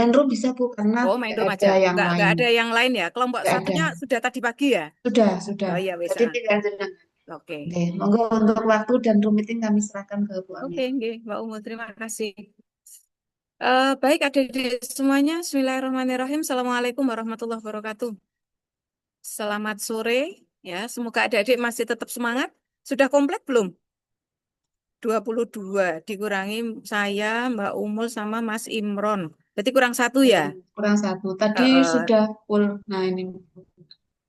main room bisa Bu, karena Oh, main nggak room ada aja. yang Nggak lain. ada yang lain ya. Kelompok Nggak ada. satunya sudah tadi pagi ya. Sudah. Oh iya, wes. Jadi tinggal jenengan. Oke. Oke, monggo untuk waktu dan room meeting kami serahkan ke Bu Oke, Amir. nggih, Mbak Umu, terima kasih. Baik, adik-adik semuanya. Bismillahirrahmanirrahim. Assalamualaikum warahmatullahi wabarakatuh. Selamat sore. Ya, semoga adik-adik masih tetap semangat. Sudah komplit belum? 22 dikurangi saya, Mbak Umul sama Mas Imron. Berarti kurang satu ya? Kurang satu. Tadi Heeh. sudah full. Nah ini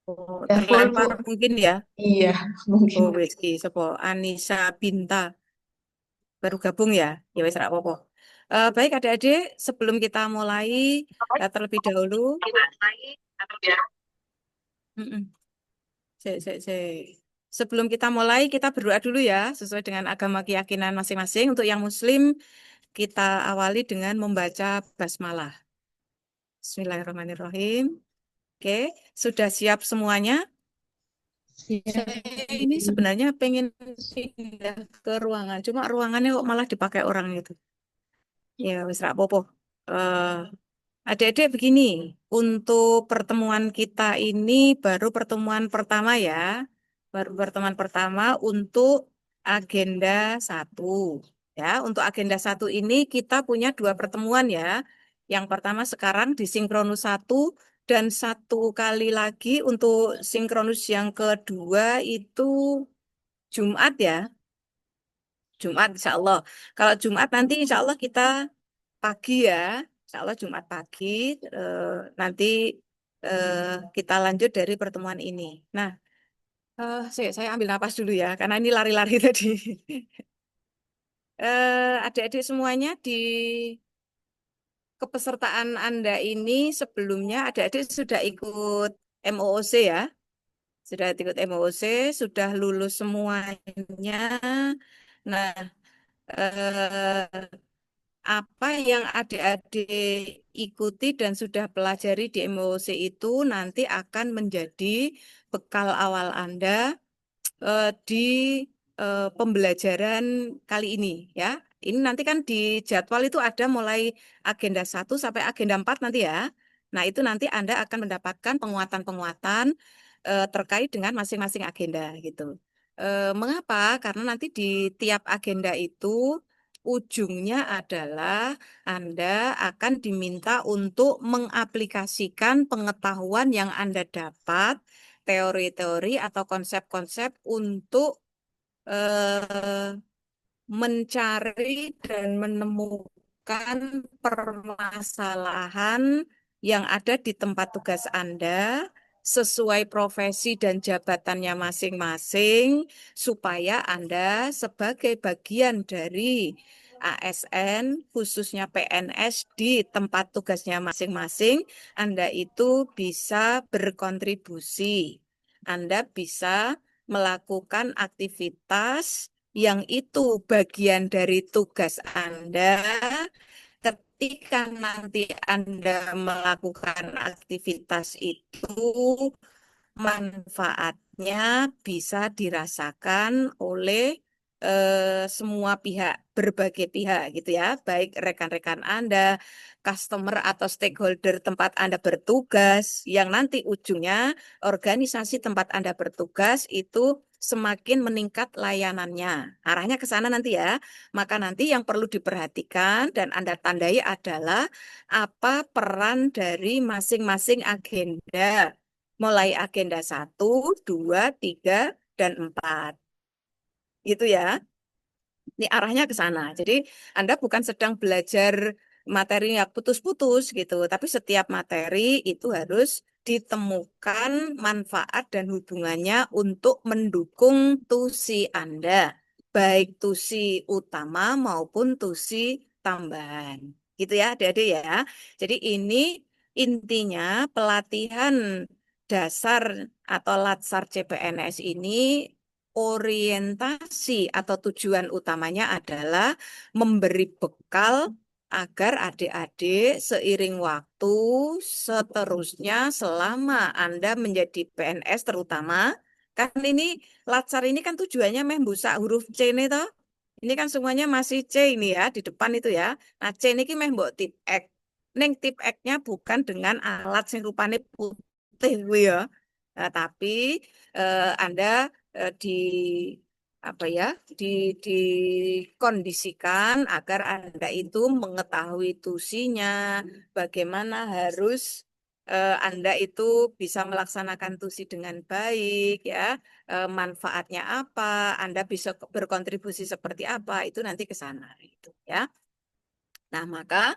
Oh, sudah full Bu. terlempar mungkin ya. Iya, mungkin. Oh, wis ki sapa? Anissa Binta baru gabung ya. Ya wis ra apa-apa. Baik adik-adik, sebelum kita mulai terlebih dahulu, mm-mm. Sebelum kita mulai, kita berdoa dulu ya, sesuai dengan agama keyakinan masing-masing. Untuk yang Muslim, kita awali dengan membaca basmalah. Bismillahirrahmanirrahim. Oke, sudah siap semuanya? Siap. Saya ini sebenarnya pengen pindah ke ruangan, cuma ruangannya kok malah dipakai orang itu. Ya, wis ra apa-apa. Eh, Adik-adik begini, untuk pertemuan kita ini baru pertemuan pertama ya. Baru pertemuan pertama untuk agenda satu. Ya, untuk agenda satu ini kita punya dua pertemuan ya. Yang pertama sekarang di sinkronus satu dan satu kali lagi untuk sinkronus yang kedua itu Jumat ya. Jumat insya Allah. Kalau Jumat nanti insya Allah kita pagi ya. Insya Allah Jumat pagi eh, nanti eh, kita lanjut dari pertemuan ini. Nah, saya ambil napas dulu ya, karena ini lari-lari tadi. Adik-adik semuanya di kepesertaan Anda ini sebelumnya adik-adik sudah ikut MOOC ya. Sudah ikut MOOC, sudah lulus semuanya. Nah, eh, apa yang adik-adik ikuti dan sudah pelajari di MOOC itu nanti akan menjadi bekal awal Anda di pembelajaran kali ini ya. Ini nanti kan di jadwal itu ada mulai agenda 1 sampai agenda 4 nanti ya. Nah, itu nanti Anda akan mendapatkan penguatan-penguatan terkait dengan masing-masing agenda gitu. Mengapa? Karena nanti di tiap agenda itu ujungnya adalah Anda akan diminta untuk mengaplikasikan pengetahuan yang Anda dapat, teori-teori atau konsep-konsep untuk eh, mencari dan menemukan permasalahan yang ada di tempat tugas Anda sesuai profesi dan jabatannya masing-masing, supaya Anda sebagai bagian dari ASN, khususnya PNS di tempat tugasnya masing-masing, Anda itu bisa berkontribusi. Anda bisa melakukan aktivitas yang itu bagian dari tugas Anda. Ketika nanti Anda melakukan aktivitas itu, manfaatnya bisa dirasakan oleh semua pihak, berbagai pihak gitu ya, baik rekan-rekan Anda, customer atau stakeholder tempat Anda bertugas, yang nanti ujungnya organisasi tempat Anda bertugas itu semakin meningkat layanannya. Arahnya ke sana nanti ya. Maka nanti yang perlu diperhatikan dan Anda tandai adalah apa peran dari masing-masing agenda. Mulai agenda 1, 2, 3, dan 4. Gitu ya. Ini arahnya ke sana. Jadi Anda bukan sedang belajar materi yang putus-putus gitu, tapi setiap materi itu harus ditemukan manfaat dan hubungannya untuk mendukung tusi Anda, baik tusi utama maupun tusi tambahan. Gitu ya, adik-adik ya. Jadi ini intinya pelatihan dasar atau latsar CPNS ini orientasi atau tujuan utamanya adalah memberi bekal agar adik-adik seiring waktu seterusnya selama Anda menjadi PNS terutama, kan ini latsar ini kan tujuannya meh busa huruf C ini toh. Ini kan semuanya masih C ini ya di depan itu ya. Nah, C ini ki meh mbok tip X. neng tip X-nya bukan dengan alat sing rupane putih kuwi ya. Nah, tapi Anda di apa ya dikondisikan agar Anda itu mengetahui tusinya, bagaimana harus Anda itu bisa melaksanakan tusi dengan baik ya, manfaatnya apa, Anda bisa berkontribusi seperti apa, itu nanti ke sana itu ya. Nah, maka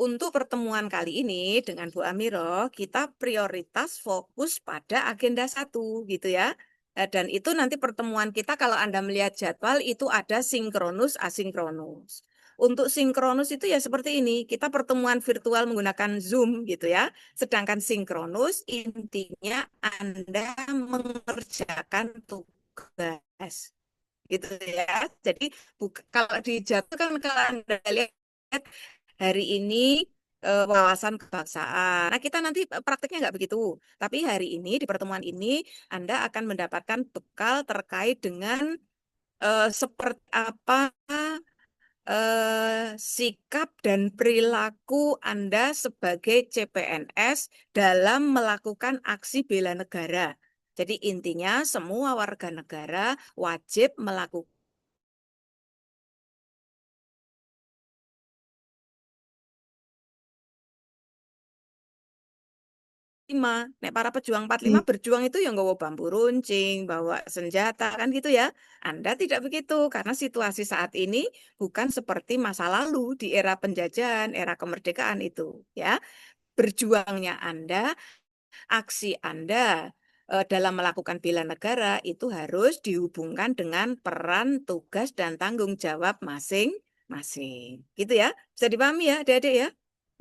untuk pertemuan kali ini dengan Bu Amiro, kita prioritas fokus pada agenda satu, gitu ya. Dan itu nanti pertemuan kita kalau Anda melihat jadwal itu ada sinkronus, asinkronus. Untuk sinkronus itu ya seperti ini, kita pertemuan virtual menggunakan Zoom gitu ya. Sedangkan sinkronus intinya Anda mengerjakan tugas gitu ya. Jadi kalau di jadwal kan kalau Anda lihat hari ini wawasan kebangsaan. Nah, kita nanti prakteknya nggak begitu. Tapi hari ini di pertemuan ini Anda akan mendapatkan bekal terkait dengan seperti apa sikap dan perilaku Anda sebagai CPNS dalam melakukan aksi bela negara. Jadi intinya semua warga negara wajib melakukan 45. Nek para pejuang 45 berjuang itu yang bawa bambu runcing, bawa senjata kan gitu ya. Anda tidak begitu karena situasi saat ini bukan seperti masa lalu di era penjajahan, era kemerdekaan itu ya. Berjuangnya Anda, aksi Anda dalam melakukan bela negara itu harus dihubungkan dengan peran, tugas dan tanggung jawab masing-masing. Gitu ya. Bisa dipahami ya, Adik-adik ya?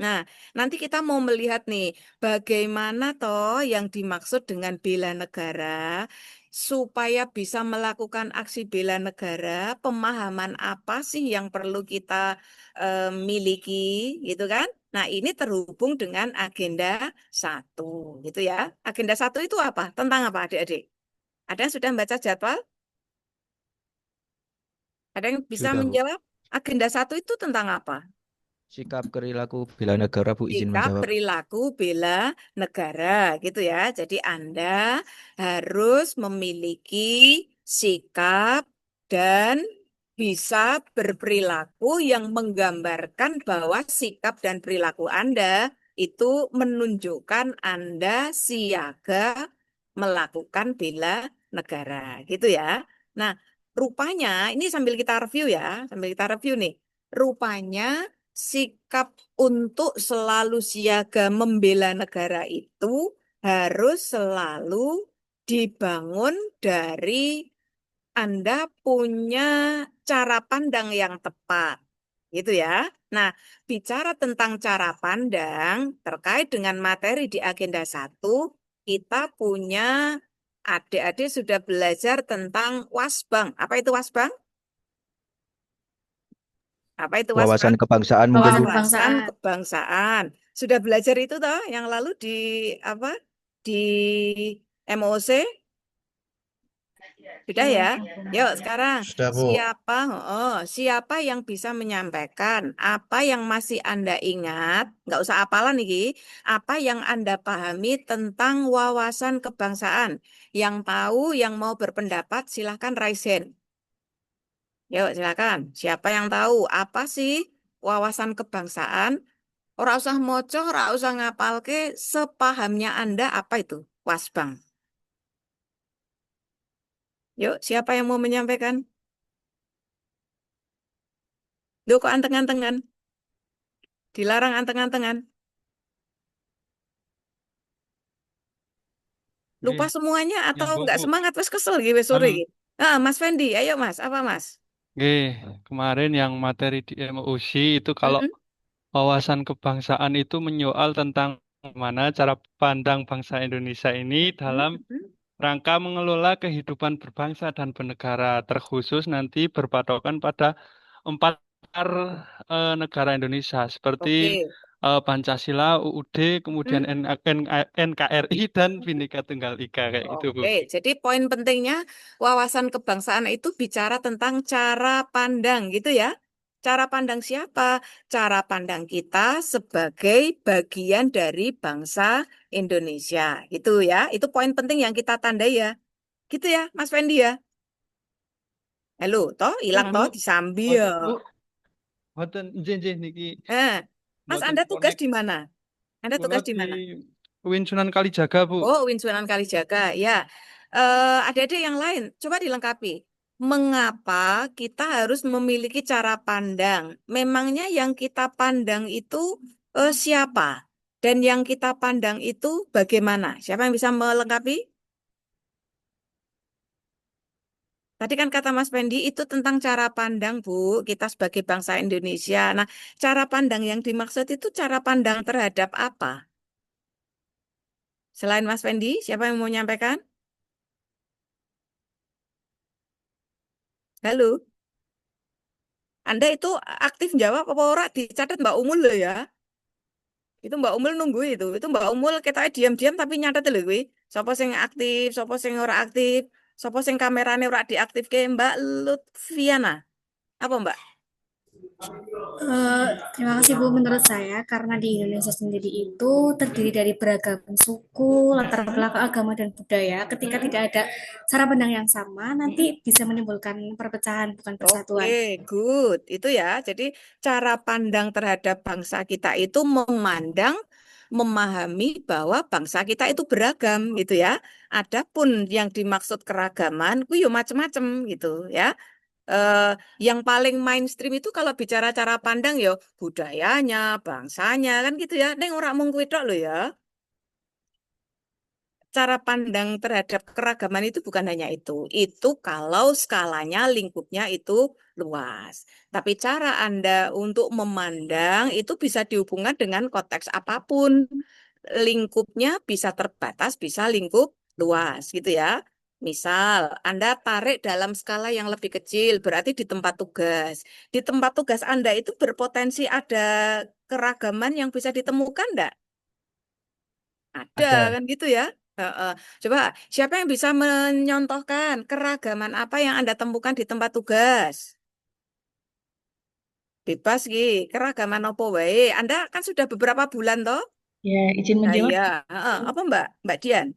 Nah, nanti kita mau melihat nih, bagaimana toh yang dimaksud dengan bela negara, supaya bisa melakukan aksi bela negara, pemahaman apa sih yang perlu kita miliki, gitu kan? Nah, ini terhubung dengan agenda satu, gitu ya. Agenda satu itu apa? Tentang apa, adik-adik? Ada yang sudah membaca jadwal? Ada yang bisa Sudah, Bu. menjawab? Agenda satu itu tentang apa? Sikap perilaku bela negara, Bu, izin Sikap menjawab. perilaku bela negara gitu ya. Jadi Anda harus memiliki sikap dan bisa berperilaku yang menggambarkan bahwa sikap dan perilaku Anda itu menunjukkan Anda siaga melakukan bela negara gitu ya. Nah, rupanya ini sambil kita review ya, sambil kita review nih. Rupanya sikap untuk selalu siaga membela negara itu harus selalu dibangun dari Anda punya cara pandang yang tepat. Gitu ya. Nah, bicara tentang cara pandang terkait dengan materi di agenda satu, kita punya adik-adik sudah belajar tentang wasbang. Apa itu wasbang? Apa itu wasbang? Wawasan kebangsaan mungkin, Wawasan Bu. Wawasan kebangsaan. kebangsaan. Sudah belajar itu toh yang lalu di apa? Di MOC? Sudah ya? Yuk sekarang Sudah, Bu. siapa yang bisa menyampaikan apa yang masih Anda ingat? Nggak usah hafalan nih. Apa yang Anda pahami tentang wawasan kebangsaan? Yang tahu, yang mau berpendapat, silahkan raise hand. Yuk silakan. Siapa yang tahu apa sih wawasan kebangsaan? Ora usah moco, ora usah ngapalke, sepahamnya Anda apa itu? Wasbang. Yuk, siapa yang mau menyampaikan? Duh, kok anteng-antengan? Dilarang anteng-antengan. Lupa Nggih, semuanya ya atau Bu, nggak Bu. semangat wes kesel gitu wes sore Anu, gitu. Ah, Mas Fendi, ayo Mas, apa Mas? nggih, kemarin yang materi di MUC itu kalau Mm-mm, wawasan kebangsaan itu menyoal tentang mana cara pandang bangsa Indonesia ini mm-mm, dalam mm-mm. rangka mengelola kehidupan berbangsa dan bernegara, terkhusus nanti berpatokan pada empat pilar negara Indonesia seperti Oke. Pancasila, UUD, kemudian Mm, NKRI dan Bhinneka Tunggal Ika kayak gitu, Bu. Oke, jadi poin pentingnya wawasan kebangsaan itu bicara tentang cara pandang gitu ya. Cara pandang siapa? Cara pandang kita sebagai bagian dari bangsa Indonesia. Itu ya, itu poin penting yang kita tandai ya. Gitu ya, Mas Fendi ya. Halo, toh hilang Bu, toh disambi ya. mboten Bu, mboten nggih niki Mas, mboten Anda tugas connect. di mana? Anda Kula tugas di di mana? UIN Sunan Kalijaga, Bu. Oh, UIN Sunan Kalijaga. Ya, adik-adik yang lain, coba dilengkapi. Mengapa kita harus memiliki cara pandang? Memangnya yang kita pandang itu siapa? Dan yang kita pandang itu bagaimana? Siapa yang bisa melengkapi? Tadi kan kata Mas Pendi itu tentang cara pandang, Bu, kita sebagai bangsa Indonesia. Nah, cara pandang yang dimaksud itu cara pandang terhadap apa? Selain Mas Pendi, siapa yang mau menyampaikan? Halo? Anda itu aktif jawab apa ora dicatat Mbak Umul loh ya. Itu Mbak Umul nunggu itu. Itu Mbak Umul kita diam-diam tapi nyatet lho kuwi. Sapa sing aktif, sapa sing ora aktif, sapa sing kamerane ora diaktifke Mbak Lutfiana. Apa Mbak? Terima kasih Bu. Menurut saya, karena di Indonesia sendiri itu terdiri dari beragam suku, latar belakang agama dan budaya. Ketika tidak ada cara pandang yang sama, nanti bisa menimbulkan perpecahan, bukan persatuan. Oke, good. Itu ya. Jadi cara pandang terhadap bangsa kita itu memahami bahwa bangsa kita itu beragam gitu ya. Adapun yang dimaksud keragaman, ku yo macem-macem gitu ya. Yang paling mainstream itu kalau bicara cara pandang ya budayanya, bangsanya kan gitu ya. Neng ora mung kuwi tok lho ya. Cara pandang terhadap keragaman itu bukan hanya itu. Itu kalau skalanya, lingkupnya itu luas. Tapi cara Anda untuk memandang itu bisa dihubungkan dengan konteks apapun. Lingkupnya bisa terbatas, bisa lingkup luas gitu ya. Misal, Anda tarik dalam skala yang lebih kecil, berarti di tempat tugas. Di tempat tugas Anda itu berpotensi ada keragaman yang bisa ditemukan enggak? Ada Ada. kan gitu ya. Heeh. Coba siapa yang bisa menyontohkan keragaman apa yang Anda temukan di tempat tugas? Bebas Ki, keragaman apa wae. Anda kan sudah beberapa bulan toh? Ya, izin Nah, menjawab. iya. Heeh. Apa Mbak Dian?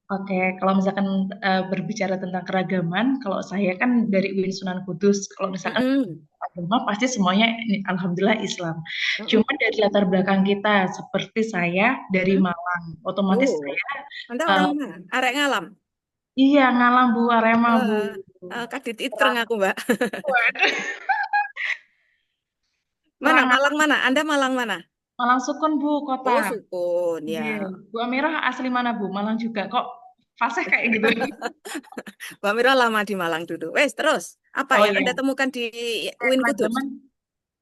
Oke, kalau misalkan berbicara tentang keragaman, kalau saya kan dari UIN Sunan Kudus, kalau misalkan Mm-mm. agama pasti semuanya alhamdulillah Islam. Mm-mm. Cuma dari latar belakang kita, seperti saya dari Mm. Malang, otomatis Oh, saya Anda eh, orang mana? Arek ngalam. iya ngalam Bu, Arema Bu. Kadit itereng aku, Mbak. Waduh, Mana? orang Malang mana? Anda Malang mana? Malang Sukun Bu, kota. Oh, Sukun, Iya. ya. Bu Amirah asli mana Bu? Malang juga kok fasih kayak gitu. Mbak Mira lama di Malang dulu. Wes, terus apa Oh yang iya, Anda temukan di UIN Kudus?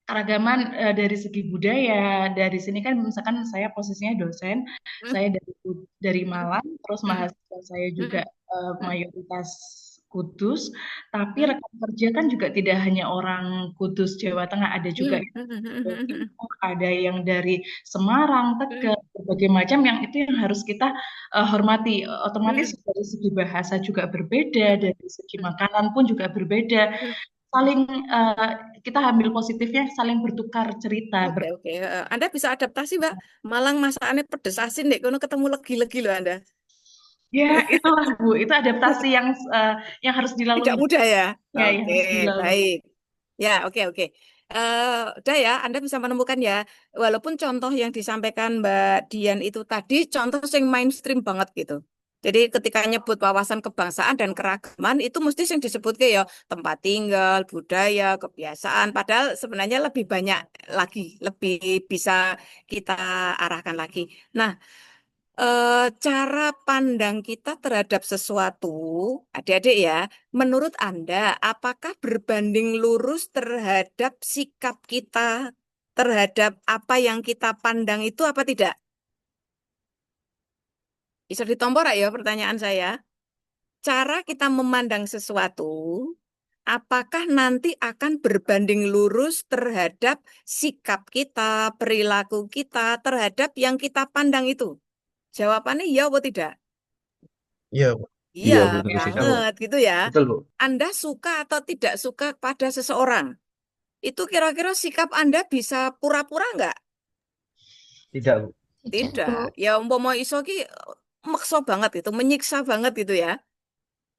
keragaman dari segi budaya. Dari sini kan misalkan saya posisinya dosen, Hmm? saya dari Malang, terus Hmm? mahasiswa saya juga Hmm? Hmm? mayoritas Kudus, tapi Hmm? rekan kerja kan juga tidak hanya orang Kudus Jawa Tengah, ada juga Hmm? yang Hmm? dari Hmm? Jawa Hmm? Hmm? Timur, ada yang dari Semarang, Hmm? Tegal, berbagai macam yang itu yang harus kita hormati. Otomatis Hmm? dari segi bahasa juga berbeda, Hmm? dari segi makanan pun juga berbeda. Hmm? Saling kita ambil positifnya, saling bertukar cerita. Oke, oke. Anda bisa adaptasi, Mbak. Malang masakannya pedes asin deh. Kono ketemu legi-legi loh Anda. Ya, itulah Bu, itu adaptasi yang harus Tidak dilalui. mudah ya. Ya, yang Oke, harus dilalui. baik. Ya, oke, oke. Udah ya, Anda bisa menemukan ya. Walaupun contoh yang disampaikan Mbak Dian itu tadi, contoh yang mainstream banget gitu. Jadi ketika nyebut wawasan kebangsaan dan keragaman, itu mesti yang disebut ya tempat tinggal, budaya, kebiasaan. Padahal sebenarnya lebih banyak lagi, lebih bisa kita arahkan lagi. Nah, cara pandang kita terhadap sesuatu, adik-adik ya, menurut Anda, apakah berbanding lurus terhadap sikap kita terhadap apa yang kita pandang itu apa tidak? Bisa ditompor ya pertanyaan saya. Cara kita memandang sesuatu, apakah nanti akan berbanding lurus terhadap sikap kita, perilaku kita terhadap yang kita pandang itu? Jawabannya iya atau tidak? Iya, Bu. Iya Iya, Bu, tentu saja, Bu. banget gitu ya. Betul, Bu. Anda suka atau tidak suka pada seseorang, Itu kira-kira sikap Anda bisa pura-pura nggak? Tidak, Bu. Tidak, Tidak. Bu. Ya umpama iso ki maksa banget itu, menyiksa banget itu ya.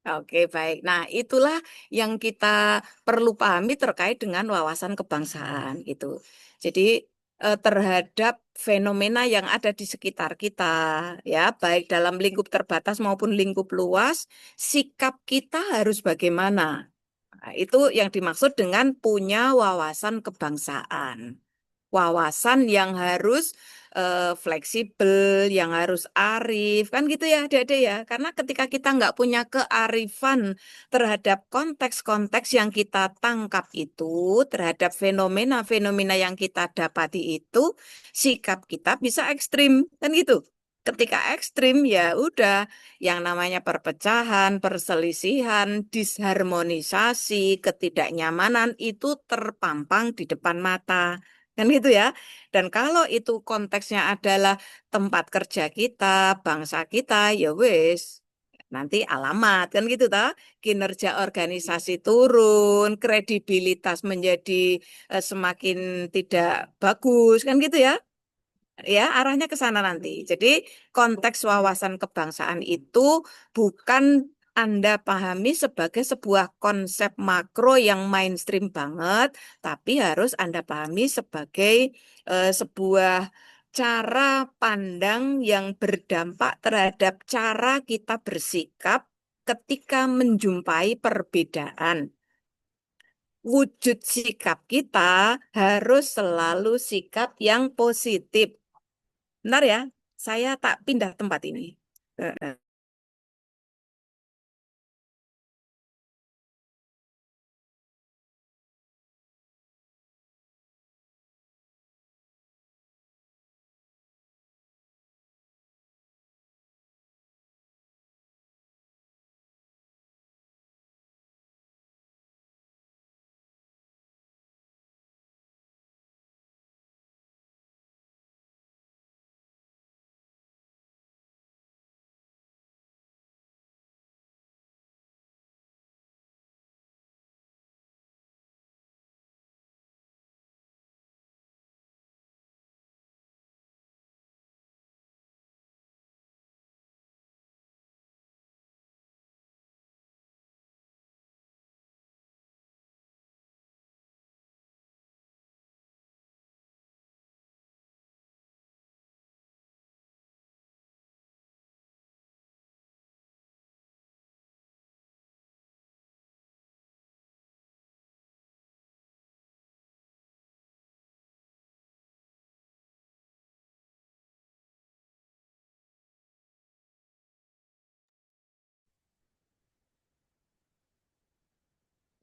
Oke, baik. Nah, itulah yang kita perlu pahami terkait dengan wawasan kebangsaan gitu. Jadi terhadap fenomena yang ada di sekitar kita, ya, baik dalam lingkup terbatas maupun lingkup luas, sikap kita harus bagaimana? Nah, itu yang dimaksud dengan punya wawasan kebangsaan. Wawasan yang harus fleksibel, yang harus arif, kan gitu ya adik-adik ya. Karena ketika kita nggak punya kearifan terhadap konteks-konteks yang kita tangkap itu, terhadap fenomena-fenomena yang kita dapati itu, sikap kita bisa ekstrim, kan gitu. Ketika ekstrim ya udah yang namanya perpecahan, perselisihan, disharmonisasi, ketidaknyamanan itu terpampang di depan mata. Kan gitu ya. Dan kalau itu konteksnya adalah tempat kerja kita, bangsa kita, ya wis. Nanti alamat kan gitu ta. Kinerja organisasi turun, kredibilitas menjadi semakin tidak bagus kan gitu ya. Ya, arahnya ke sana nanti. Jadi konteks wawasan kebangsaan itu bukan Anda pahami sebagai sebuah konsep makro yang mainstream banget, tapi harus Anda pahami sebagai sebuah cara pandang yang berdampak terhadap cara kita bersikap ketika menjumpai perbedaan. Wujud sikap kita harus selalu sikap yang positif. Bentar ya, saya tak pindah tempat ini. Heeh.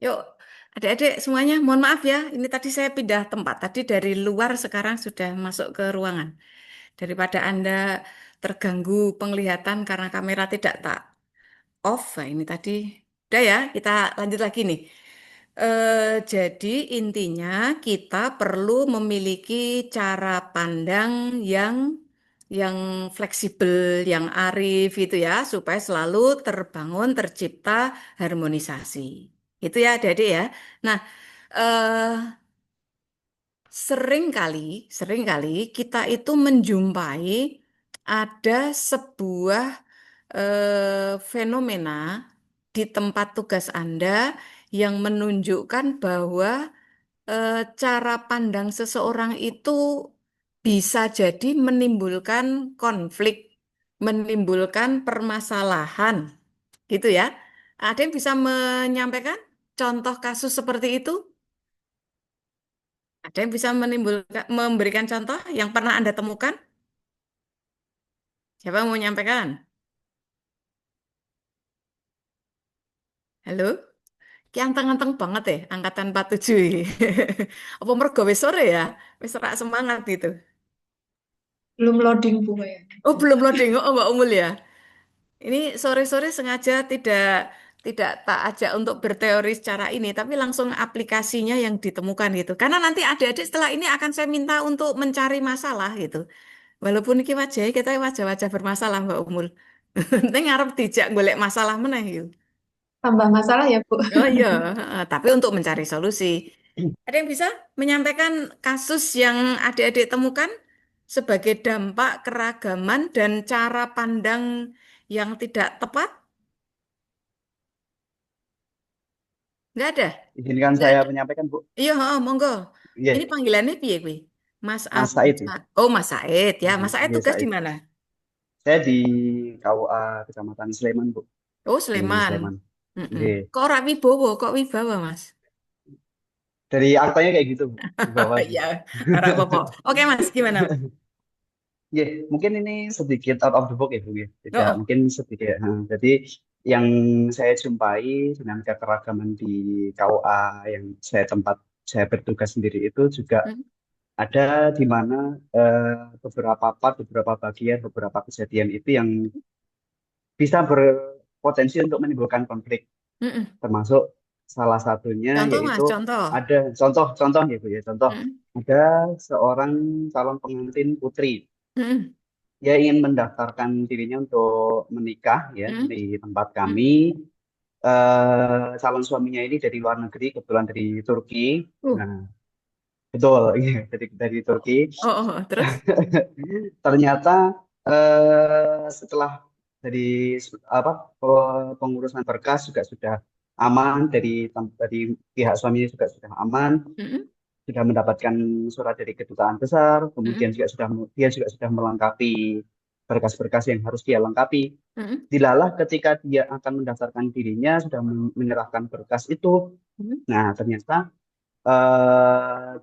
Yuk, adik-adik semuanya, mohon maaf ya. Ini tadi saya pindah tempat. Tadi dari luar sekarang sudah masuk ke ruangan. Daripada Anda terganggu penglihatan karena kamera tidak tak off. Nah, ini tadi. Udah ya, kita lanjut lagi nih. Jadi intinya kita perlu memiliki cara pandang yang fleksibel, yang arif itu ya, supaya selalu terbangun, tercipta harmonisasi. Itu ya, adik-adik ya. Nah, eh, sering kali kita itu menjumpai ada sebuah fenomena di tempat tugas Anda yang menunjukkan bahwa cara pandang seseorang itu bisa jadi menimbulkan konflik, menimbulkan permasalahan, gitu ya. Ada yang bisa menyampaikan contoh kasus seperti itu? Ada yang bisa memberikan contoh yang pernah Anda temukan? Siapa yang mau menyampaikan? Halo? Ki anteng-anteng banget ya, angkatan 47 ini. Apa mergo wis sore ya? Wis ora semangat gitu. Belum loading, Bu, ya. Oh, belum loading. Oh, Mbak Umul ya. Ini sore-sore sengaja tidak tak ajak untuk berteori secara ini, tapi langsung aplikasinya yang ditemukan gitu. Karena nanti adik-adik setelah ini akan saya minta untuk mencari masalah gitu. Walaupun iki wajahnya kita wajah-wajah bermasalah Mbak Umul. Nanti ngarep dijak golek masalah meneh yuk. Tambah masalah ya, Bu. Oh iya, tapi untuk mencari solusi. Ada yang bisa menyampaikan kasus yang adik-adik temukan sebagai dampak keragaman dan cara pandang yang tidak tepat? Nggak ada? Izinkan Nggak saya ada. menyampaikan, Bu. Iya, monggo. Iya, Ini panggilannya piye kuwi? Mas Mas Agus. Said. Ya. Oh, Mas Said ya. Mas Said Iya, tugas di Said. mana? Saya di KUA Kecamatan Sleman, Bu. Oh, Di Sleman. Sleman. Mm-mm. Iya. Kok ora Wibowo, kok Wibawa, Mas? Dari aktanya kayak gitu, Bu. Di bawah. Ya, ora apa-apa. Oke, Mas, gimana? Iya, mungkin ini sedikit out of the box ya, Bu. Ya. Tidak, Oh, mungkin sedikit. Jadi yang saya jumpai dinamika keragaman di KUA yang saya bertugas sendiri itu juga mm, ada di mana beberapa part, beberapa bagian, beberapa kejadian itu yang bisa berpotensi untuk menimbulkan konflik. mm-mm. Termasuk salah satunya Contoh, Mas, yaitu contoh. ada contoh ya Bu ya, contoh Mm-mm. ada seorang calon pengantin putri. Mm-mm. Dia ingin mendaftarkan dirinya untuk menikah ya Mm-mm. di tempat Mm-mm. kami. Calon suaminya ini dari luar negeri, kebetulan dari Turki. Uh, Nah, betul, iya, dari Turki. Terus? Ternyata setelah dari apa pengurusan berkas juga sudah aman, dari pihak suaminya juga sudah aman, Mm-mm. sudah mendapatkan surat dari kedutaan besar, kemudian Mm-mm. dia juga sudah melengkapi berkas-berkas yang harus dia lengkapi. Mm-mm. Dilalah ketika dia akan mendaftarkan dirinya sudah menyerahkan berkas itu. Mm-mm. Nah, ternyata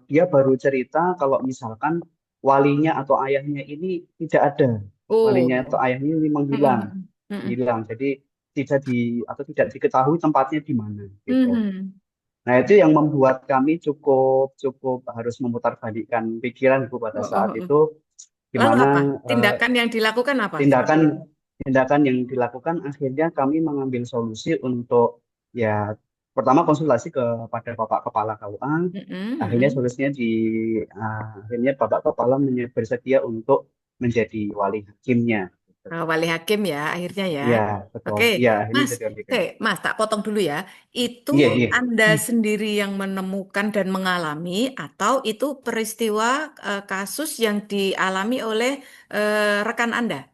dia baru cerita kalau misalkan walinya atau ayahnya ini tidak ada. Walinya atau Oh. ayahnya ini menghilang, Mm-mm. Mm-mm. hilang. Jadi tidak diketahui tempatnya di mana gitu. Mm-mm. Nah, itu yang membuat kami cukup cukup harus memutarbalikkan pikiran Bu pada saat Oh. itu, di Lalu mana apa? Tindakan yang dilakukan apa? tindakan tindakan yang dilakukan akhirnya kami mengambil solusi untuk ya pertama konsultasi kepada Bapak Kepala KUA. Mm-mm. Akhirnya Mm-mm. solusinya akhirnya Bapak Kepala bersedia untuk menjadi wali hakimnya. Wali hakim ya, akhirnya ya. Iya, betul. Oke, Iya, akhirnya Mas, jadi wali hakim. Mas, tak potong dulu ya. Itu Iya, iya. Anda sendiri yang menemukan dan mengalami, atau itu peristiwa kasus yang dialami oleh rekan Anda?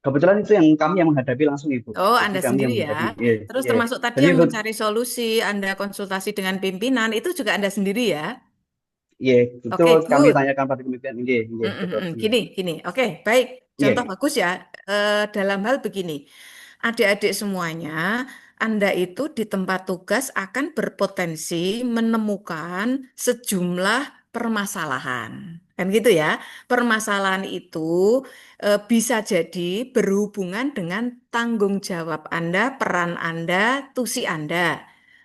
Kebetulan itu yang menghadapi langsung Ibu. Oh, Jadi Anda kami yang sendiri ya. menghadapi. Iya, Terus iya. termasuk tadi Jadi yang mencari solusi, Anda konsultasi dengan pimpinan, itu juga Anda sendiri ya? iya, itu Oke, kami good. tanyakan pada kementerian. Iya, iya, betul. Iya. Gini. Oke, baik. Iya. Contoh bagus ya. Dalam hal begini, adik-adik semuanya, Anda itu di tempat tugas akan berpotensi menemukan sejumlah permasalahan. Kan gitu ya. Permasalahan itu bisa jadi berhubungan dengan tanggung jawab Anda, peran Anda, tusi Anda.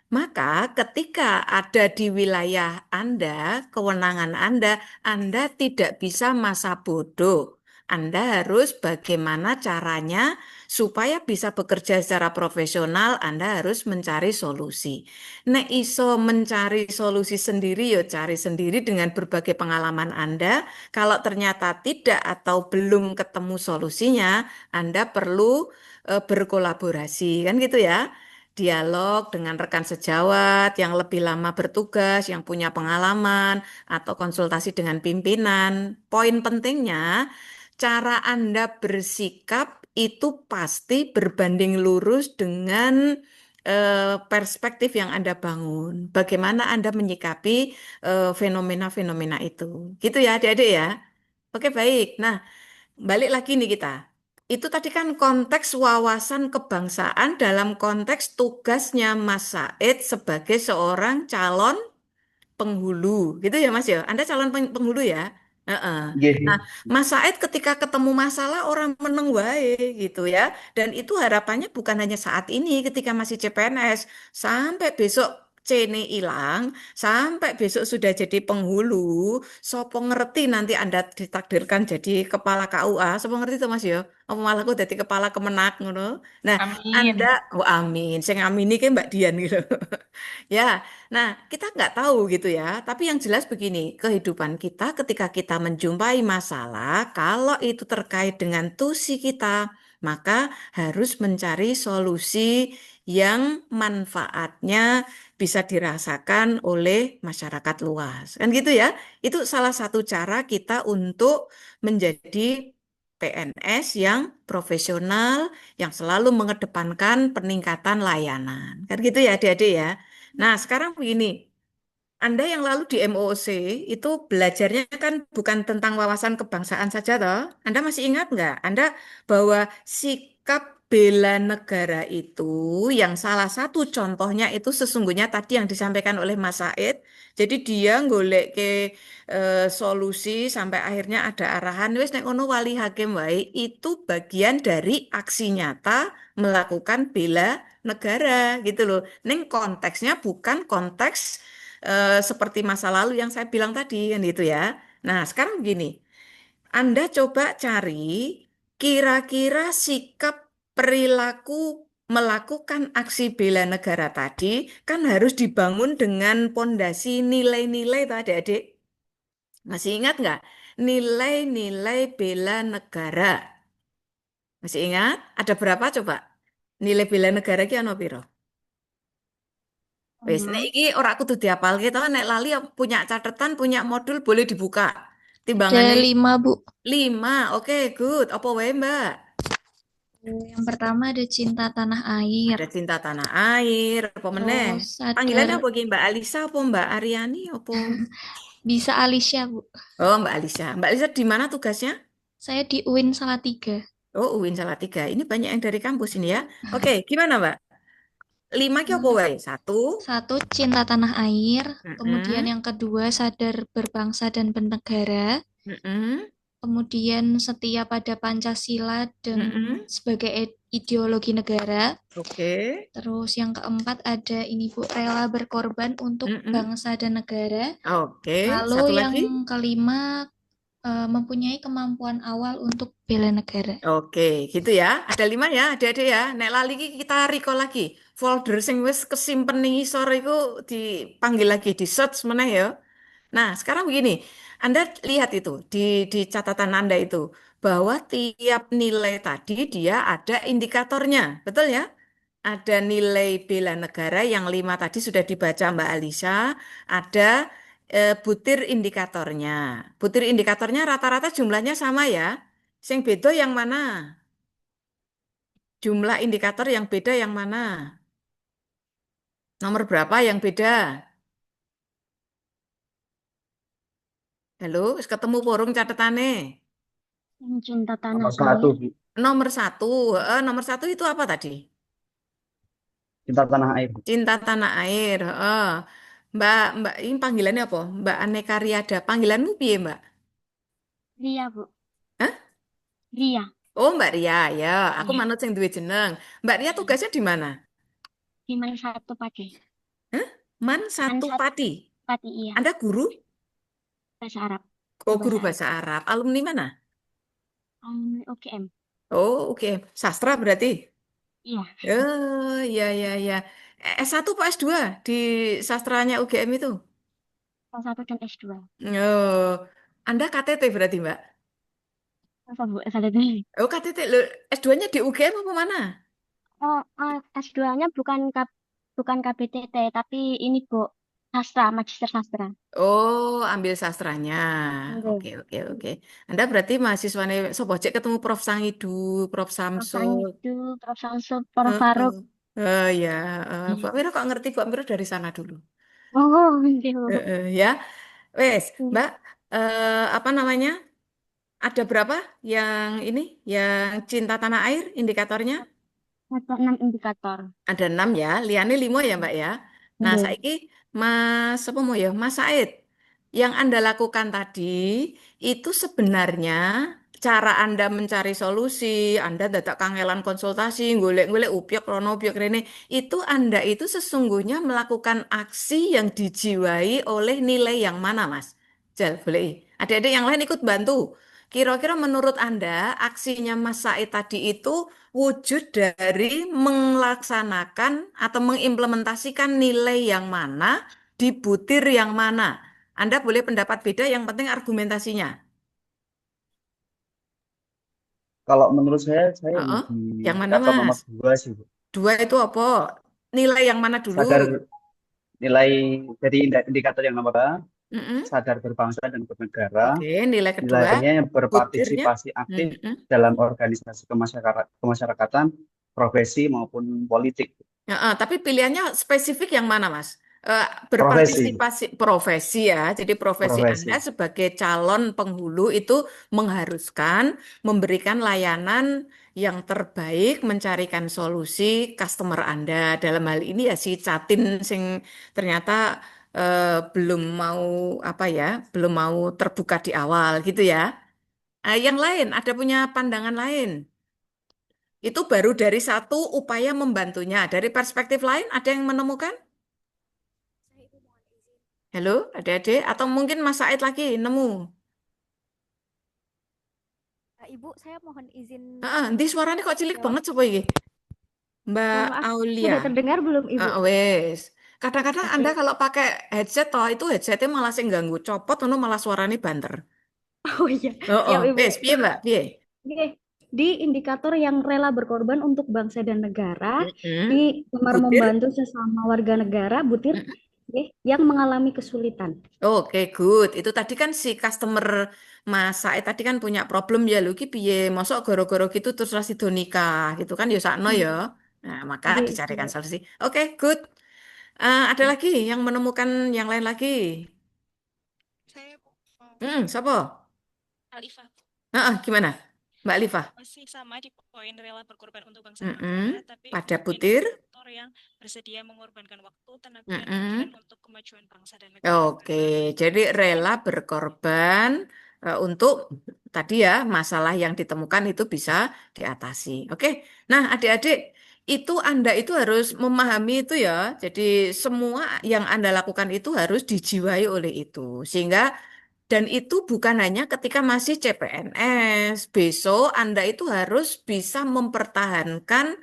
Maka ketika ada di wilayah Anda, kewenangan Anda tidak bisa masa bodoh. Anda harus bagaimana caranya supaya bisa bekerja secara profesional, Anda harus mencari solusi. Nek iso mencari solusi sendiri, yo cari sendiri dengan berbagai pengalaman Anda. Kalau ternyata tidak atau belum ketemu solusinya, Anda perlu berkolaborasi, kan gitu ya. Dialog dengan rekan sejawat yang lebih lama bertugas, yang punya pengalaman, atau konsultasi dengan pimpinan. Poin pentingnya, cara Anda bersikap itu pasti berbanding lurus dengan perspektif yang Anda bangun. Bagaimana Anda menyikapi fenomena-fenomena itu. Gitu ya, adik-adik ya. Oke, baik. Nah, balik lagi nih kita. Itu tadi kan konteks wawasan kebangsaan dalam konteks tugasnya Mas Said sebagai seorang calon penghulu, gitu ya Mas ya. Anda calon penghulu ya. Heeh. Iya, iya. Nah, Mas Said ketika ketemu masalah orang meneng wae gitu ya. Dan itu harapannya bukan hanya saat ini ketika masih CPNS, sampai besok C-ne hilang, sampai besok sudah jadi penghulu, sopo ngerti nanti Anda ditakdirkan jadi kepala KUA, sopo ngerti tuh Mas ya. Apa malah kok jadi kepala Kemenak ngono. Nah, Amin. Anda, oh amin, sing amin ini kan Mbak Dian gitu. Ya, nah, kita nggak tahu gitu ya, tapi yang jelas begini, kehidupan kita ketika kita menjumpai masalah, kalau itu terkait dengan tusi kita, Maka harus mencari solusi yang manfaatnya bisa dirasakan oleh masyarakat luas. Kan gitu ya? Itu salah satu cara kita untuk menjadi PNS yang profesional, yang selalu mengedepankan peningkatan layanan. Kan gitu ya adik-adik ya. Nah, sekarang begini. Anda yang lalu di MOOC itu belajarnya kan bukan tentang wawasan kebangsaan saja toh. Anda masih ingat nggak? Anda bahwa sikap bela negara itu yang salah satu contohnya itu sesungguhnya tadi yang disampaikan oleh Mas Said. Jadi dia golek ke solusi sampai akhirnya ada arahan wis nek ngono wali hakim wae itu bagian dari aksi nyata melakukan bela negara gitu loh. Neng konteksnya bukan konteks seperti masa lalu yang saya bilang tadi kan itu ya. Nah, sekarang begini, Anda coba cari kira-kira sikap perilaku melakukan aksi bela negara tadi kan harus dibangun dengan pondasi nilai-nilai tuh adik-adik. Masih ingat nggak? Nilai-nilai bela negara. Masih ingat? Ada berapa coba? Nilai bela negara ki ono piro? Wes, nek iki ora kudu diapalke to, nek lali punya catatan, punya modul boleh dibuka. Ada Timbangannya 5, Bu. 5. Oke, good. Apa wae, Mbak? Yang pertama ada cinta tanah air. Ada cinta tanah air, apa meneh? Terus Panggilannya ada apa ki? Mbak Alisa apa Mbak Aryani apa? bisa Alicia, Bu. Oh, Mbak Alisa. Mbak Alisa di mana tugasnya? Saya di UIN Salatiga. Oh, UIN Salatiga. Ini banyak yang dari kampus ini ya. Oke, gimana, Mbak? 5 ki apa wae? 1. 1, cinta tanah air. Kemudian Mm-mm. yang kedua, sadar berbangsa dan bernegara. Mm-mm. Kemudian setia pada Pancasila dan Mm-mm. sebagai ideologi negara. Oke. Terus yang keempat ada ini, Bu, rela berkorban untuk Mm-mm. bangsa dan negara. Oke. Lalu Satu yang lagi. kelima, mempunyai kemampuan awal untuk bela negara. Oke, gitu ya. Ada 5 ya, adik-adik ya. Nek lali iki kita recall lagi. Folder sing wis kesimpen ning isor iku dipanggil lagi, di search meneh ya. Nah, sekarang begini. Anda lihat itu di catatan Anda itu bahwa tiap nilai tadi dia ada indikatornya. Betul ya? Ada nilai bela negara yang 5 tadi sudah dibaca Mbak Alisa. Ada butir indikatornya. Butir indikatornya rata-rata jumlahnya sama ya. Sing beda yang mana? Jumlah indikator yang beda yang mana? Nomor berapa yang beda? Halo, wis ketemu porung catetane. Cinta tanah Nomor 1, air. Bu. Nomor 1, nomor 1 itu apa tadi? Cinta tanah air, Bu. Cinta tanah air. Mbak, ini panggilannya apa? Mbak Aneka Riada. Panggilanmu piye, Mbak? Ria, Bu. Hah? Ria. Oh, Mbak Ria. Ya, aku Iya. manut sing duwe jeneng. Mbak Ria tugasnya di mana? Di Man satu Pati. Hah? Man Man satu satu Pati. Pati, iya. Anda guru? Bahasa Arab. Oh, Bahasa guru Arab. bahasa Arab. Alumni mana? UGM. Oh, oke. Sastra berarti? Iya. Oh, ya, ya, ya. S1 apa S2 di sastranya UGM itu? S1 dan S2. Oh, Anda KTT berarti, Mbak? Apa, Bu? S1 dulu. Oh, KTT. Loh, S2-nya di UGM apa mana? Oh, S2-nya bukan KBTT, tapi ini, Bu. Sastra, Magister Sastra. Oh, ambil sastranya. Oke. Oke, oke, oke. Anda berarti mahasiswanya sopo cek ketemu Prof. Sangidu, Prof. Prof. Samsul. Sangidu, Prof. Samsul, Prof. Oh, Faruk. oh, ya. Bu Amira kok ngerti Bu Amira dari sana dulu. Oh, gitu. Ya, wes, Mbak. Apa namanya? Ada berapa yang ini, yang cinta tanah air indikatornya? Ada 6 indikator. Ada 6 ya, liane 5 ya Mbak ya. Nah, Oke. saiki Mas apa mau ya, Mas Said, yang Anda lakukan tadi itu sebenarnya cara Anda mencari solusi, Anda dadak kangelan konsultasi, golek-golek upyek rono upyek rene, itu Anda itu sesungguhnya melakukan aksi yang dijiwai oleh nilai yang mana, Mas? Jal, boleh. Adik-adik yang lain ikut bantu. Kira-kira menurut Anda aksinya Mas Said tadi itu wujud dari melaksanakan atau mengimplementasikan nilai yang mana di butir yang mana. Anda boleh pendapat beda, yang penting argumentasinya. Kalau menurut saya yang Heeh. di Yang mana, indikator nomor Mas? 2 sih, Bu. 2 itu apa? Nilai yang mana dulu? Sadar nilai dari indikator yang nomor 2, Mm-mm. sadar berbangsa dan bernegara. Oke, nilai kedua, Nilainya yang butirnya. berpartisipasi aktif Mm-mm. dalam organisasi kemasyarakatan, profesi maupun politik. Heeh, tapi pilihannya spesifik yang mana, Mas? Profesi, Berpartisipasi profesi ya. Jadi profesi Anda profesi. sebagai calon penghulu itu mengharuskan memberikan layanan yang terbaik, mencarikan solusi customer Anda. Dalam hal ini ya si Catin sing ternyata belum mau apa ya, belum mau terbuka di awal gitu ya. Yang lain ada punya pandangan lain. Itu baru dari satu upaya membantunya. Dari perspektif lain ada yang menemukan? Halo, adik-adik? Atau mungkin Mas Said lagi nemu? Ibu, saya mohon izin Nanti suaranya kok cilik jawab. banget coba iki. Mbak Maaf, Aulia. sudah terdengar belum Ibu? Wes. Kadang-kadang Oke. Anda kalau pakai headset toh itu headsetnya malah sing ganggu copot ono malah suaranya banter. Oh iya, Oh, siap Ibu. wes, piye Mbak? Piye? Oke, di indikator yang rela berkorban untuk bangsa dan negara, Mm-mm. di gemar Butir? membantu sesama warga negara, butir, oke, yang mengalami kesulitan. Oke, good. Itu tadi kan si customer Mas Said tadi kan punya problem ya lho ki piye mosok goro-goro gitu terus lah sido nikah gitu kan ya sakno ya. Nah, maka Jadi, dicarikan solusi. Oke, good. Ada lagi yang menemukan yang lain lagi? Saya Siapa? Alifah Gimana? Mbak Alifah? masih sama di poin rela berkorban untuk bangsa dan Mm-mm. negara, tapi Pada untuk butir? indikator yang bersedia mengorbankan waktu, tenaga, dan Mm-mm. pikiran untuk kemajuan bangsa dan negara. Oke, jadi rela berkorban untuk tadi ya masalah yang ditemukan itu bisa diatasi. Oke, nah adik-adik itu Anda itu harus memahami itu ya. Jadi semua yang Anda lakukan itu harus dijiwai oleh itu. Sehingga dan itu bukan hanya ketika masih CPNS. Besok Anda itu harus bisa mempertahankan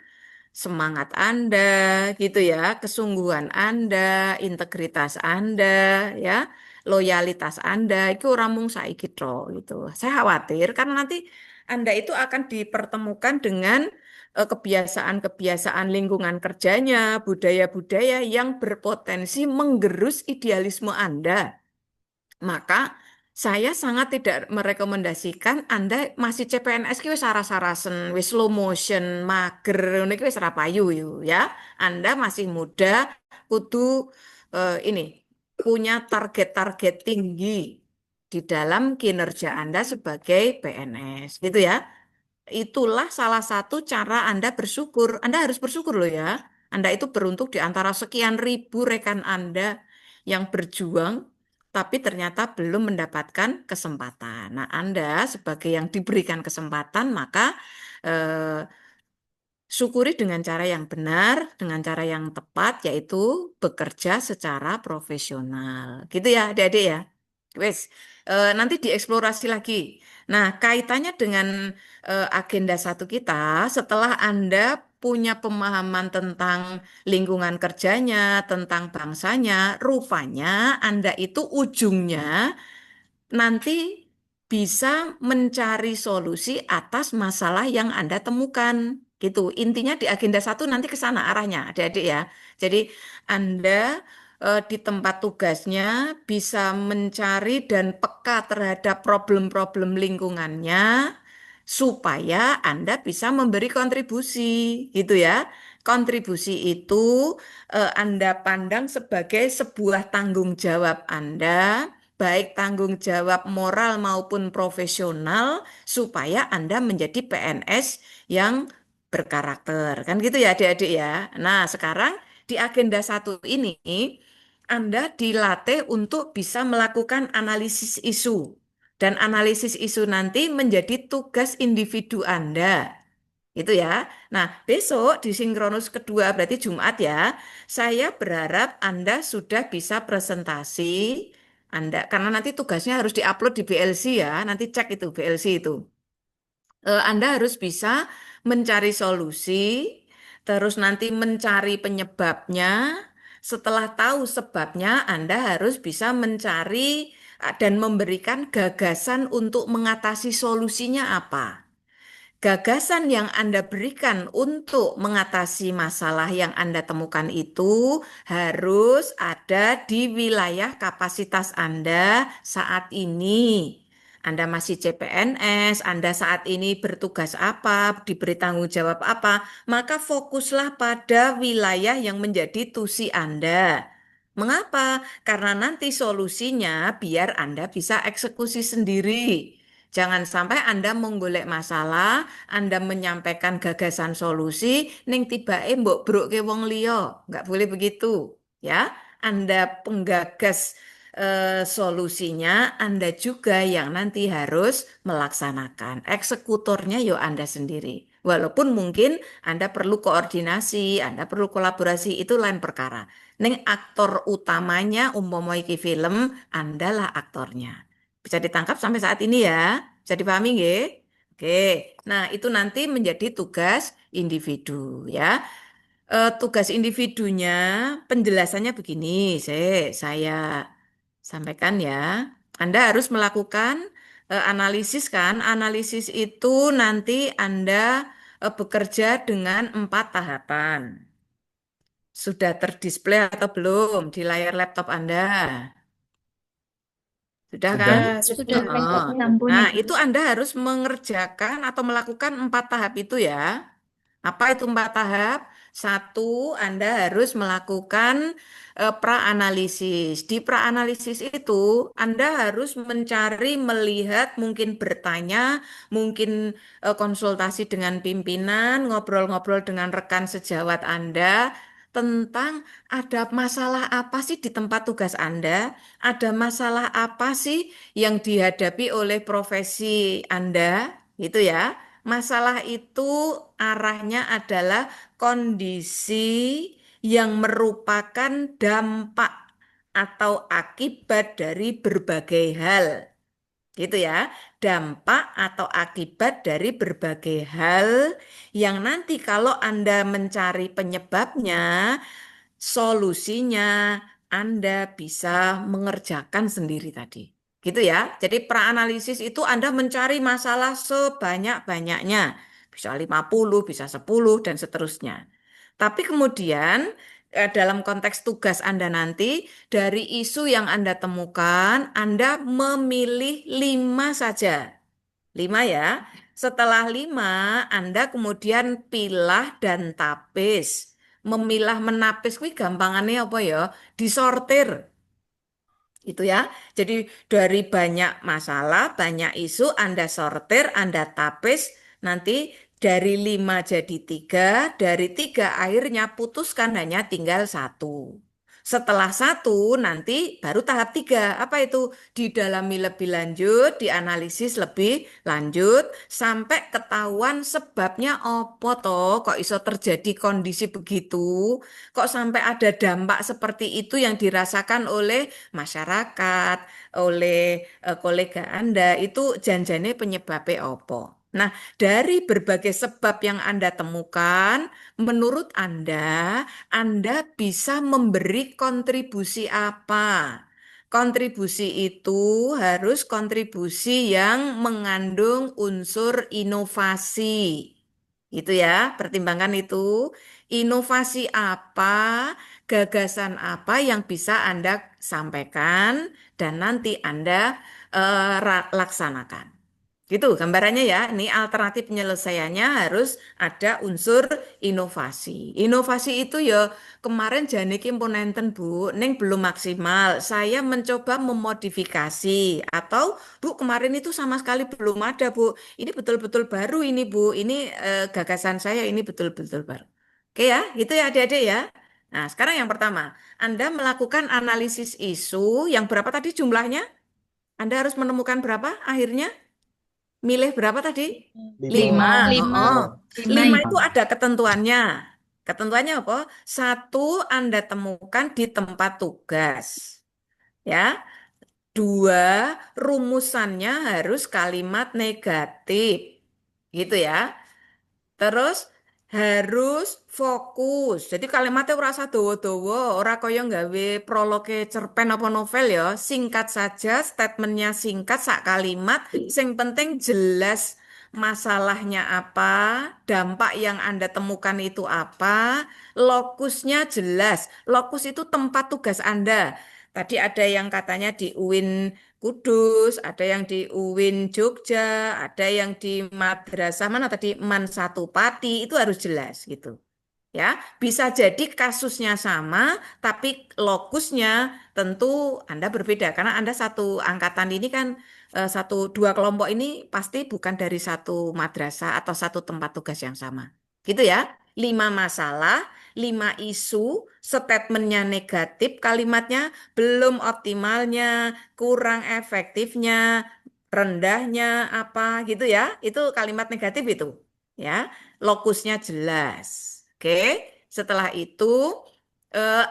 semangat Anda, gitu ya, kesungguhan Anda, integritas Anda, ya, loyalitas Anda, itu orang mung saiki tok, gitu. Saya khawatir karena nanti Anda itu akan dipertemukan dengan kebiasaan-kebiasaan lingkungan kerjanya, budaya-budaya yang berpotensi menggerus idealisme Anda. Maka saya sangat tidak merekomendasikan Anda masih CPNS ki wis saras-sarasen, wis slow motion, mager, ngono iki wis ora payu yo, ya. Anda masih muda, kudu ini punya target-target tinggi di dalam kinerja Anda sebagai PNS, gitu ya. Itulah salah satu cara Anda bersyukur. Anda harus bersyukur loh ya. Anda itu beruntung di antara sekian ribu rekan Anda yang berjuang, tapi ternyata belum mendapatkan kesempatan. Nah, Anda sebagai yang diberikan kesempatan, maka eh, syukuri dengan cara yang benar, dengan cara yang tepat, yaitu bekerja secara profesional. Gitu ya, adik-adik ya. Wes, nanti dieksplorasi lagi. Nah, kaitannya dengan agenda satu kita, setelah Anda punya pemahaman tentang lingkungan kerjanya, tentang bangsanya, rupanya Anda itu ujungnya nanti bisa mencari solusi atas masalah yang Anda temukan. Gitu. Intinya di agenda satu nanti ke sana arahnya, adik-adik ya. Jadi Anda di tempat tugasnya bisa mencari dan peka terhadap problem-problem lingkungannya supaya Anda bisa memberi kontribusi, gitu ya. Kontribusi itu Anda pandang sebagai sebuah tanggung jawab Anda, baik tanggung jawab moral maupun profesional, supaya Anda menjadi PNS yang berkarakter. Kan gitu ya adik-adik ya. Nah sekarang di agenda satu ini, Anda dilatih untuk bisa melakukan analisis isu. Dan analisis isu nanti menjadi tugas individu Anda. Itu ya. Nah, besok di sinkronus kedua berarti Jumat ya. Saya berharap Anda sudah bisa presentasi Anda karena nanti tugasnya harus diupload di BLC ya. Nanti cek itu BLC itu. Anda harus bisa mencari solusi, terus nanti mencari penyebabnya. Setelah tahu sebabnya, Anda harus bisa mencari dan memberikan gagasan untuk mengatasi solusinya apa. gagasan yang Anda berikan untuk mengatasi masalah yang Anda temukan itu harus ada di wilayah kapasitas Anda saat ini. Anda masih CPNS, Anda saat ini bertugas apa, diberi tanggung jawab apa, maka fokuslah pada wilayah yang menjadi tusi Anda. Mengapa? Karena nanti solusinya biar Anda bisa eksekusi sendiri. Jangan sampai Anda menggolek masalah, Anda menyampaikan gagasan solusi, ning tibake mbok broke wong liya. Nggak boleh begitu, ya. Anda penggagas solusinya, Anda juga yang nanti harus melaksanakan. Eksekutornya yo Anda sendiri. Walaupun mungkin Anda perlu koordinasi, Anda perlu kolaborasi, itu lain perkara. Ning aktor utamanya umpama iki film, Anda lah aktornya. Bisa ditangkap sampai saat ini ya? Bisa dipahami nggih? Oke. Nah, itu nanti menjadi tugas individu ya. Tugas individunya penjelasannya begini, saya sampaikan ya. Anda harus melakukan analisis kan. Analisis itu nanti Anda bekerja dengan 4 tahapan. Sudah terdisplay atau belum di layar laptop Anda? Sudah kan? Sudah. Oh. Nah, itu Anda harus mengerjakan atau melakukan 4 tahap itu ya. Apa itu 4 tahap? 1, Anda harus melakukan pra-analisis. Di pra-analisis itu, Anda harus mencari, melihat, mungkin bertanya, mungkin konsultasi dengan pimpinan, ngobrol-ngobrol dengan rekan sejawat Anda tentang ada masalah apa sih di tempat tugas Anda, ada masalah apa sih yang dihadapi oleh profesi Anda, gitu ya. Masalah itu arahnya adalah kondisi yang merupakan dampak atau akibat dari berbagai hal. Gitu ya, dampak atau akibat dari berbagai hal yang nanti kalau Anda mencari penyebabnya, solusinya Anda bisa mengerjakan sendiri tadi. Gitu ya. Jadi praanalisis itu Anda mencari masalah sebanyak-banyaknya. Bisa 50, bisa 10, dan seterusnya. Tapi kemudian dalam konteks tugas Anda nanti, dari isu yang Anda temukan, Anda memilih 5 saja. 5 ya. Setelah 5, Anda kemudian pilah dan tapis. Memilah menapis kuwi gampangannya apa ya? Disortir. Itu ya. Jadi dari banyak masalah, banyak isu, Anda sortir, Anda tapis, nanti dari 5 jadi 3, dari 3 akhirnya putuskan hanya tinggal 1. Setelah 1 nanti baru tahap 3. Apa itu? Didalami lebih lanjut, dianalisis lebih lanjut, sampai ketahuan sebabnya apa toh kok iso terjadi kondisi begitu, kok sampai ada dampak seperti itu yang dirasakan oleh masyarakat, oleh kolega Anda, itu janjane penyebabnya apa. Nah, dari berbagai sebab yang Anda temukan, menurut Anda bisa memberi kontribusi apa? Kontribusi itu harus kontribusi yang mengandung unsur inovasi. Itu ya, pertimbangkan itu. Inovasi apa, gagasan apa yang bisa Anda sampaikan dan nanti Anda laksanakan. Gitu gambarannya ya. Ini alternatif penyelesaiannya harus ada unsur inovasi. Inovasi itu ya kemarin janiki pun enten Bu, ning belum maksimal. Saya mencoba memodifikasi atau Bu kemarin itu sama sekali belum ada Bu. Ini betul-betul baru ini Bu. Ini gagasan saya ini betul-betul baru. Oke ya, gitu ya adik-adik ya. Nah, sekarang yang pertama, Anda melakukan analisis isu yang berapa tadi jumlahnya? Anda harus menemukan berapa akhirnya? Milih berapa tadi? 5. 5. 5 itu ada ketentuannya. Ketentuannya apa? 1, Anda temukan di tempat tugas. Ya. 2, rumusannya harus kalimat negatif. Gitu ya. Terus harus fokus. Jadi kalimatnya ora usah dawa-dawa, ora kaya nggawe prologe cerpen apa novel ya. Singkat saja, statementnya singkat sak kalimat, sing penting jelas masalahnya apa, dampak yang Anda temukan itu apa, lokusnya jelas. Lokus itu tempat tugas Anda. Tadi ada yang katanya di UIN Kudus, ada yang di UIN Jogja, ada yang di madrasah mana tadi Man Satu Pati, itu harus jelas gitu. Ya, bisa jadi kasusnya sama, tapi lokusnya tentu Anda berbeda karena Anda satu angkatan ini kan satu dua kelompok ini pasti bukan dari satu madrasah atau satu tempat tugas yang sama. Gitu ya. 5 masalah, 5 isu, statementnya negatif, kalimatnya belum optimalnya, kurang efektifnya, rendahnya apa gitu ya. Itu kalimat negatif itu. Ya, lokusnya jelas. Oke, setelah itu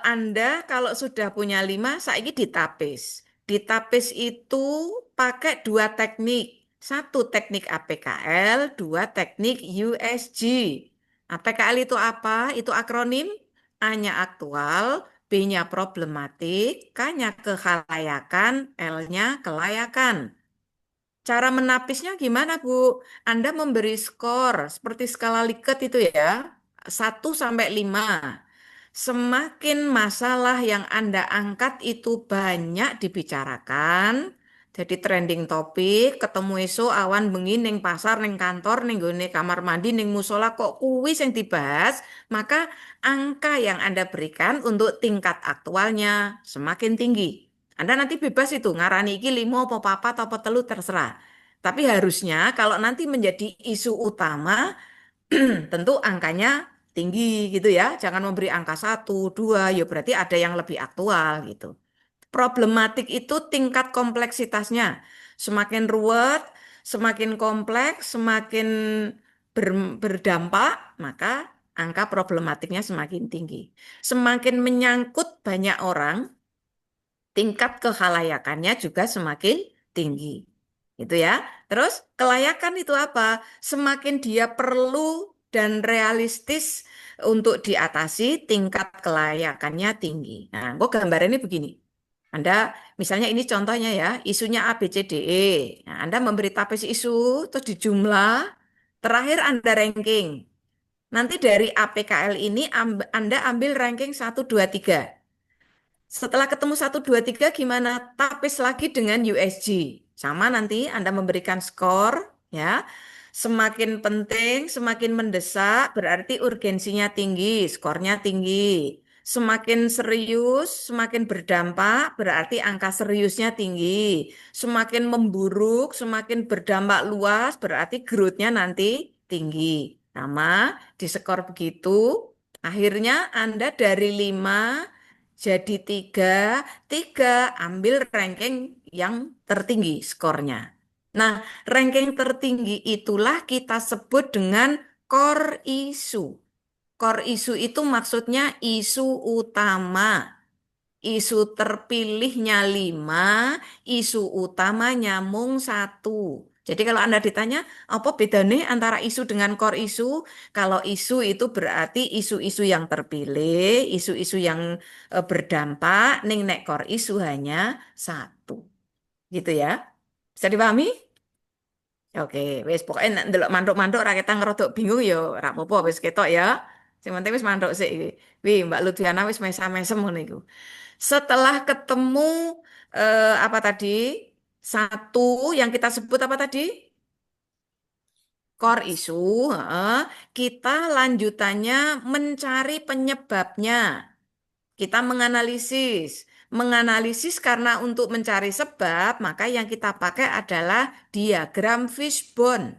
Anda kalau sudah punya 5, saiki ditapis. Ditapis itu pakai 2 teknik. Satu teknik APKL, 2 teknik USG. APKL itu apa? Itu akronim. A-nya aktual, B-nya problematik, K-nya kekhalayakan, L-nya kelayakan. Cara menapisnya gimana, Bu? Anda memberi skor seperti skala Likert itu ya, 1 sampai 5. Semakin masalah yang Anda angkat itu banyak dibicarakan, jadi trending topik, ketemu isu awan bengi ning pasar, ning kantor, ning gone kamar mandi, ning musola kok kuis yang dibahas, maka angka yang Anda berikan untuk tingkat aktualnya semakin tinggi. Anda nanti bebas itu ngarani iki 5 apa papat apa telu terserah. Tapi harusnya kalau nanti menjadi isu utama tentu angkanya tinggi gitu ya. Jangan memberi angka 1, 2, ya berarti ada yang lebih aktual gitu. Problematik itu tingkat kompleksitasnya. Semakin ruwet, semakin kompleks, semakin berdampak, maka angka problematiknya semakin tinggi. Semakin menyangkut banyak orang, tingkat kekhalayakannya juga semakin tinggi. Itu ya. Terus kelayakan itu apa? Semakin dia perlu dan realistis untuk diatasi, tingkat kelayakannya tinggi. Nah, kok gambarannya begini. Anda, misalnya ini contohnya ya, isunya A, B, C, D, E. Nah, Anda memberi tapis isu, terus dijumlah, terakhir Anda ranking. Nanti dari APKL ini Anda ambil ranking 1, 2, 3. Setelah ketemu 1, 2, 3 gimana? Tapis lagi dengan USG. Sama nanti Anda memberikan skor ya. Semakin penting, semakin mendesak berarti urgensinya tinggi, skornya tinggi. Semakin serius, semakin berdampak berarti angka seriusnya tinggi. Semakin memburuk, semakin berdampak luas berarti growth-nya nanti tinggi. Sama di skor begitu, akhirnya Anda dari 5 jadi 3, ambil ranking yang tertinggi skornya. Nah, ranking tertinggi itulah kita sebut dengan core issue. Core issue itu maksudnya isu utama. Isu terpilihnya 5, isu utamanya mung 1. Jadi kalau Anda ditanya, apa bedanya antara isu dengan core isu? Kalau isu itu berarti isu-isu yang terpilih, isu-isu yang berdampak, nek core isu hanya 1. Gitu ya. Bisa dipahami? Oke, wis pokoknya nek ndelok mantuk-mantuk ra ketang rodok bingung ya ora apa-apa wis ketok ya. Sing penting wis mantuk sik iki. Wih, Mbak Ludviana wis mesam-mesem ngono iku. Setelah ketemu apa tadi? Satu yang kita sebut apa tadi? Core issue, heeh. Kita lanjutannya mencari penyebabnya. Kita menganalisis. Menganalisis karena untuk mencari sebab, maka yang kita pakai adalah diagram fishbone.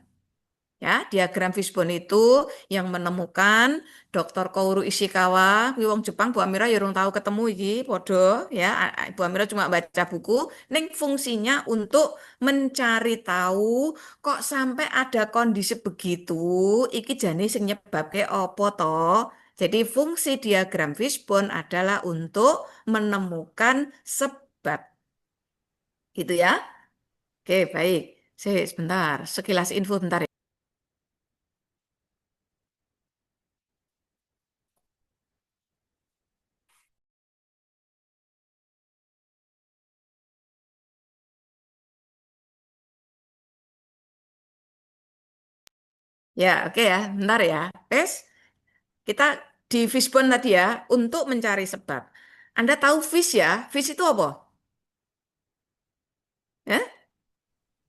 Ya, diagram fishbone itu yang menemukan Dr. Kouru Ishikawa, kuwi wong Jepang, Bu Amira ya urung tahu ketemu iki, podo ya. Bu Amira cuma baca buku, ning fungsinya untuk mencari tahu kok sampai ada kondisi begitu, iki jane sing nyebabke apa to. Jadi fungsi diagram fishbone adalah untuk menemukan sebab. Gitu ya. Oke, baik. Sebentar, sekilas info bentar ya. Ya, oke ya, bentar ya. Wes, kita di fishbone tadi ya, untuk mencari sebab. Anda tahu fish ya? Fish itu apa? Ya?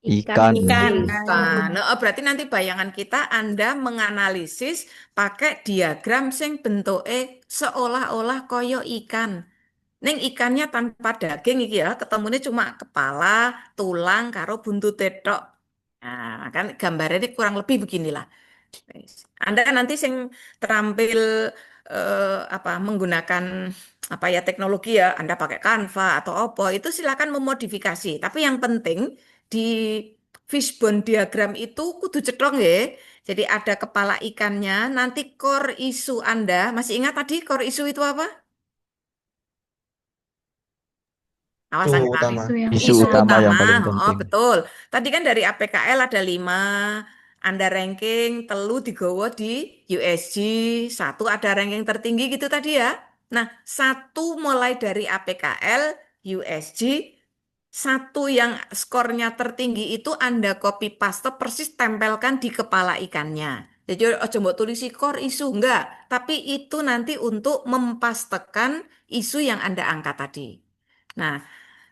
Ikan. Ikan. Ikan. Oh, berarti nanti bayangan kita Anda menganalisis pakai diagram sing bentuke seolah-olah koyo ikan. Neng ikannya tanpa daging iki ya, ketemunya cuma kepala, tulang, karo buntut tok. Nah, kan gambarnya ini kurang lebih beginilah. Anda nanti sing terampil apa menggunakan apa ya teknologi ya, Anda pakai Canva atau apa itu silakan memodifikasi. Tapi yang penting di fishbone diagram itu kudu cetrong ya. Jadi ada kepala ikannya, nanti core isu Anda, masih ingat tadi core isu itu apa? Awas Itu Anda. utama. Isu yang Isu Isu utama utama, yang paling oh penting. betul. Tadi kan dari APKL ada 5, Anda ranking telu digowo di USG, satu ada ranking tertinggi gitu tadi ya. Nah, satu mulai dari APKL, USG, satu yang skornya tertinggi itu Anda copy paste persis tempelkan di kepala ikannya. Jadi ojo mbok tulisi core isu enggak, tapi itu nanti untuk mempastekan isu yang Anda angkat tadi. Nah,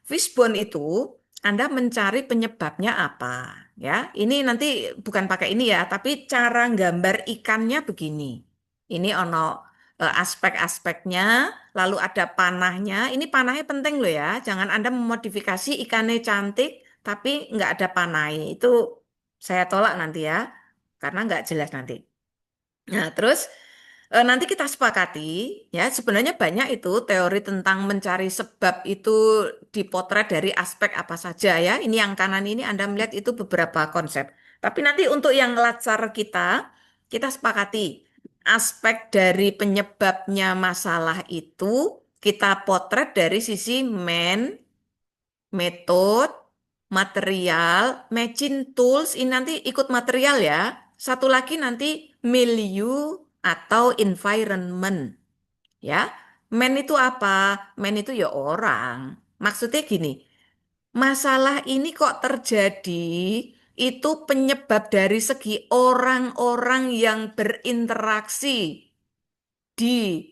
fishbone itu Anda mencari penyebabnya apa, ya? Ini nanti bukan pakai ini ya, tapi cara gambar ikannya begini. Ini ono aspek-aspeknya, lalu ada panahnya. Ini panahnya penting loh ya. Jangan Anda memodifikasi ikannya cantik, tapi nggak ada panahnya. Itu saya tolak nanti ya, karena nggak jelas nanti. Nah, terus nanti kita sepakati ya sebenarnya banyak itu teori tentang mencari sebab itu dipotret dari aspek apa saja ya. Ini yang kanan ini Anda melihat itu beberapa konsep. Tapi nanti untuk yang latsar kita sepakati aspek dari penyebabnya masalah itu kita potret dari sisi metode, material, matching tools, ini nanti ikut material ya. Satu lagi nanti milieu atau environment. Ya, man itu apa? Man itu ya orang. Maksudnya gini, masalah ini kok terjadi itu penyebab dari segi orang-orang yang berinteraksi di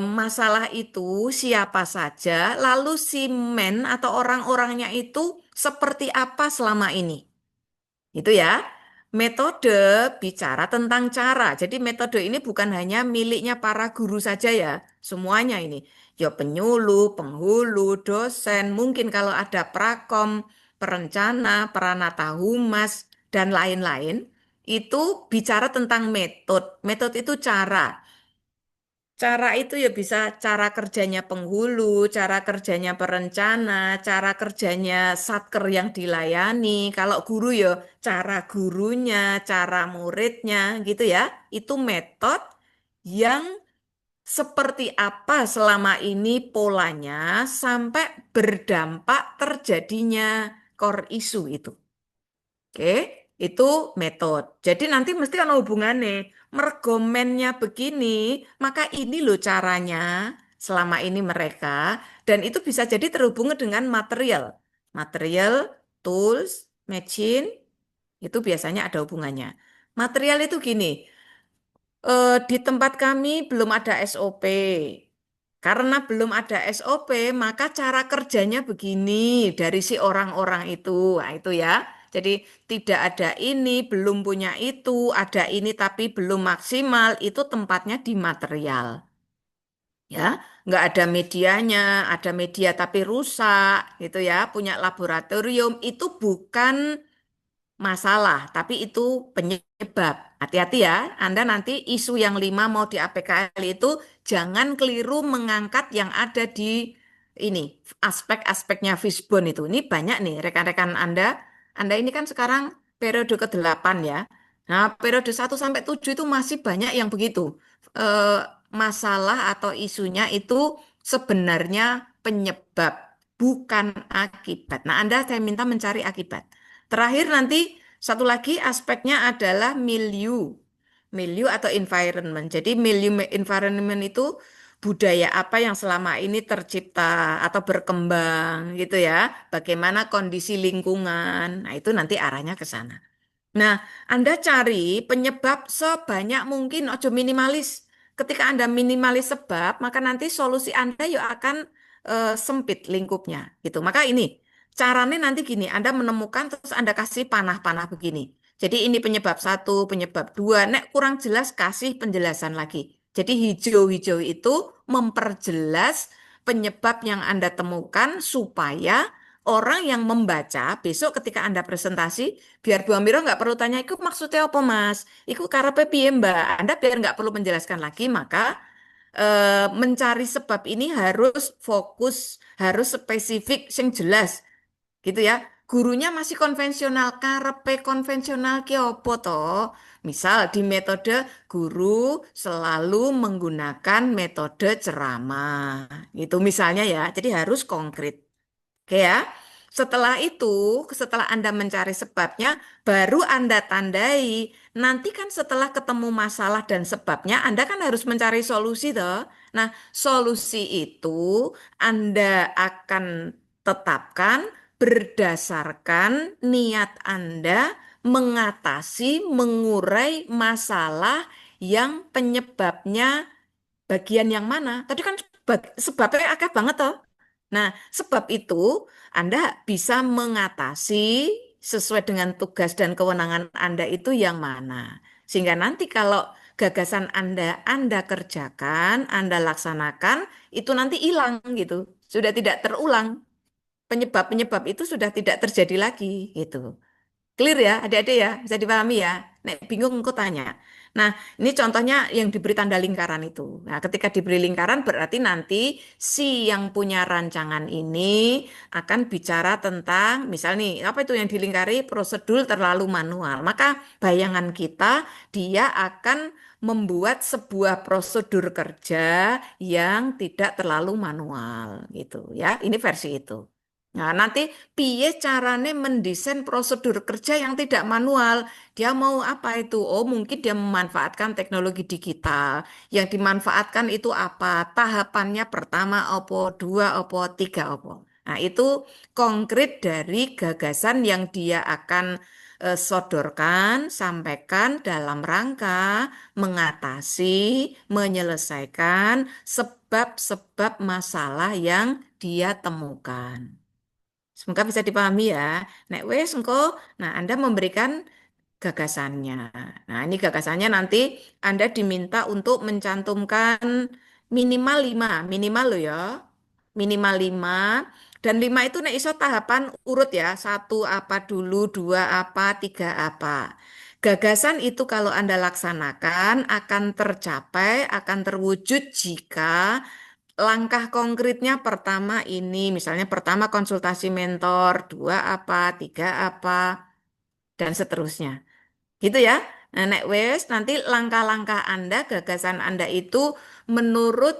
masalah itu siapa saja, lalu si men atau orang-orangnya itu seperti apa selama ini. Itu ya. Metode bicara tentang cara. Jadi metode ini bukan hanya miliknya para guru saja ya, semuanya ini. Ya penyuluh, penghulu, dosen, mungkin kalau ada prakom, perencana, peranata humas, dan lain-lain, itu bicara tentang metode. Metode itu cara. Cara itu ya bisa cara kerjanya penghulu, cara kerjanya perencana, cara kerjanya satker yang dilayani. Kalau guru ya cara gurunya, cara muridnya gitu ya. Itu metode yang seperti apa selama ini polanya sampai berdampak terjadinya core issue itu. Oke, itu metode. Jadi nanti mesti ada hubungannya. Mergomennya begini, maka ini loh caranya selama ini mereka. Dan itu bisa jadi terhubung dengan material. Material, tools, machine, itu biasanya ada hubungannya. Material itu gini, di tempat kami belum ada SOP. Karena belum ada SOP, maka cara kerjanya begini dari si orang-orang itu. Nah, itu ya. Jadi tidak ada ini, belum punya itu, ada ini tapi belum maksimal, itu tempatnya di material. Ya, nggak ada medianya, ada media tapi rusak, gitu ya. Punya laboratorium, itu bukan masalah, tapi itu penyebab. Hati-hati ya, Anda nanti isu yang 5 mau di APKL itu jangan keliru mengangkat yang ada di ini, aspek-aspeknya fishbone itu. Ini banyak nih rekan-rekan Anda. Anda ini kan sekarang periode ke-8 ya. Nah, periode 1 sampai 7 itu masih banyak yang begitu. Eh, Masalah atau isunya itu sebenarnya penyebab, bukan akibat. Nah, Anda saya minta mencari akibat. Terakhir nanti satu lagi aspeknya adalah milieu. Milieu atau environment. Jadi milieu environment itu budaya apa yang selama ini tercipta atau berkembang gitu ya. Bagaimana kondisi lingkungan. Nah, itu nanti arahnya ke sana. Nah, Anda cari penyebab sebanyak mungkin, ojo minimalis. Ketika Anda minimalis sebab, maka nanti solusi Anda ya akan sempit lingkupnya gitu. Maka ini caranya nanti gini, Anda menemukan terus Anda kasih panah-panah begini. Jadi ini penyebab satu, penyebab dua. Nek kurang jelas kasih penjelasan lagi. Jadi hijau-hijau itu memperjelas penyebab yang Anda temukan supaya orang yang membaca besok ketika Anda presentasi biar Bu Amiro nggak perlu tanya, itu maksudnya apa Mas? Iku karepe piye Mbak? Anda biar nggak perlu menjelaskan lagi, maka mencari sebab ini harus fokus, harus spesifik, sing jelas, gitu ya. Gurunya masih konvensional, karepe konvensional ki opo toh? Misal di metode guru selalu menggunakan metode ceramah, itu misalnya ya. Jadi harus konkret. Oke ya. Setelah itu, setelah Anda mencari sebabnya, baru Anda tandai. Nanti kan setelah ketemu masalah dan sebabnya, Anda kan harus mencari solusi toh. Nah, solusi itu Anda akan tetapkan berdasarkan niat Anda mengatasi, mengurai masalah yang penyebabnya bagian yang mana. Tadi kan sebabnya akeh banget toh. Nah, sebab itu Anda bisa mengatasi sesuai dengan tugas dan kewenangan Anda itu yang mana. Sehingga nanti kalau gagasan Anda kerjakan, Anda laksanakan, itu nanti hilang gitu. Sudah tidak terulang. Penyebab-penyebab itu sudah tidak terjadi lagi gitu. Clear ya, adik-adik ya, bisa dipahami ya. Nek bingung engkau tanya. Nah, ini contohnya yang diberi tanda lingkaran itu. Nah, ketika diberi lingkaran berarti nanti si yang punya rancangan ini akan bicara tentang, misal nih, apa itu yang dilingkari? Prosedur terlalu manual. Maka bayangan kita, dia akan membuat sebuah prosedur kerja yang tidak terlalu manual gitu ya. Ini versi itu. Nah, nanti piye carane mendesain prosedur kerja yang tidak manual? Dia mau apa itu? Oh, mungkin dia memanfaatkan teknologi digital. Yang dimanfaatkan itu apa? Tahapannya pertama opo, dua opo, tiga opo. Nah, itu konkret dari gagasan yang dia akan sodorkan, sampaikan dalam rangka mengatasi, menyelesaikan sebab-sebab masalah yang dia temukan. Semoga bisa dipahami ya. Nek wes engko, nah Anda memberikan gagasannya. Nah, ini gagasannya nanti Anda diminta untuk mencantumkan minimal 5 ya. Minimal 5 dan 5 itu nek iso tahapan urut ya. Satu apa dulu, dua apa, tiga apa. Gagasan itu kalau Anda laksanakan akan tercapai, akan terwujud jika langkah konkretnya pertama ini, misalnya pertama konsultasi mentor, dua apa, tiga apa, dan seterusnya. Gitu ya. Nah, nek wes nanti langkah-langkah Anda, gagasan Anda itu menurut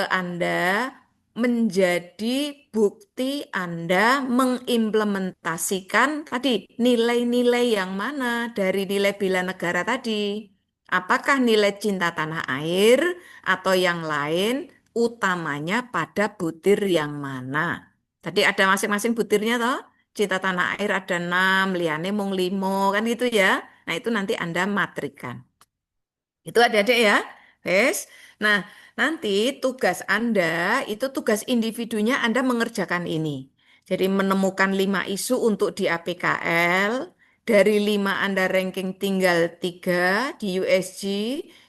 Anda menjadi bukti Anda mengimplementasikan tadi nilai-nilai yang mana dari nilai bela negara tadi. Apakah nilai cinta tanah air atau yang lain, utamanya pada butir yang mana? Tadi ada masing-masing butirnya toh. Cinta tanah air ada 6, liyane mung 5, kan gitu ya. Nah, itu nanti Anda matrikan. Itu adik-adik ya. Wes. Nah, nanti tugas Anda, itu tugas individunya Anda mengerjakan ini. Jadi menemukan 5 isu untuk di APKL. Dari 5 Anda ranking tinggal 3 di USG.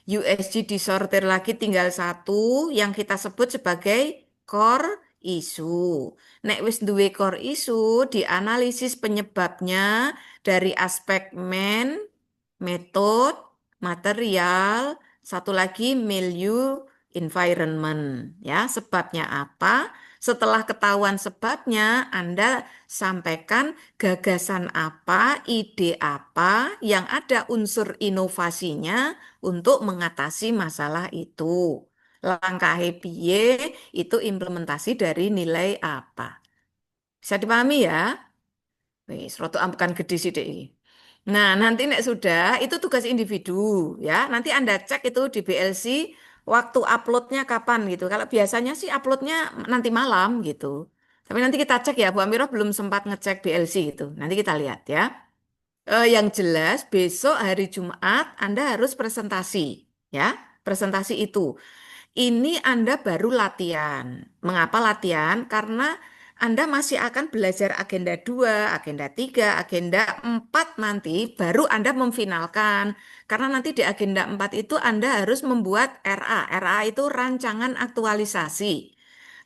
USG disortir lagi tinggal 1 yang kita sebut sebagai core isu. Nek wis duwe core isu, dianalisis penyebabnya dari aspek metode, material, satu lagi milieu, environment. Ya, sebabnya apa? Setelah ketahuan sebabnya, Anda sampaikan gagasan apa, ide apa yang ada unsur inovasinya untuk mengatasi masalah itu. Langkah piye itu implementasi dari nilai apa. Bisa dipahami ya? Wis, roto ambekan gede sih dek iki. Nah, nanti nek sudah itu tugas individu ya. Nanti Anda cek itu di BLC waktu uploadnya kapan gitu. Kalau biasanya sih uploadnya nanti malam gitu. Tapi nanti kita cek ya, Bu Amiro belum sempat ngecek BLC gitu. Nanti kita lihat ya. Yang jelas besok hari Jumat Anda harus presentasi, ya, presentasi itu. Ini Anda baru latihan. Mengapa latihan? Karena Anda masih akan belajar agenda 2, agenda 3, agenda 4 nanti baru Anda memfinalkan. Karena nanti di agenda 4 itu Anda harus membuat RA. RA itu rancangan aktualisasi.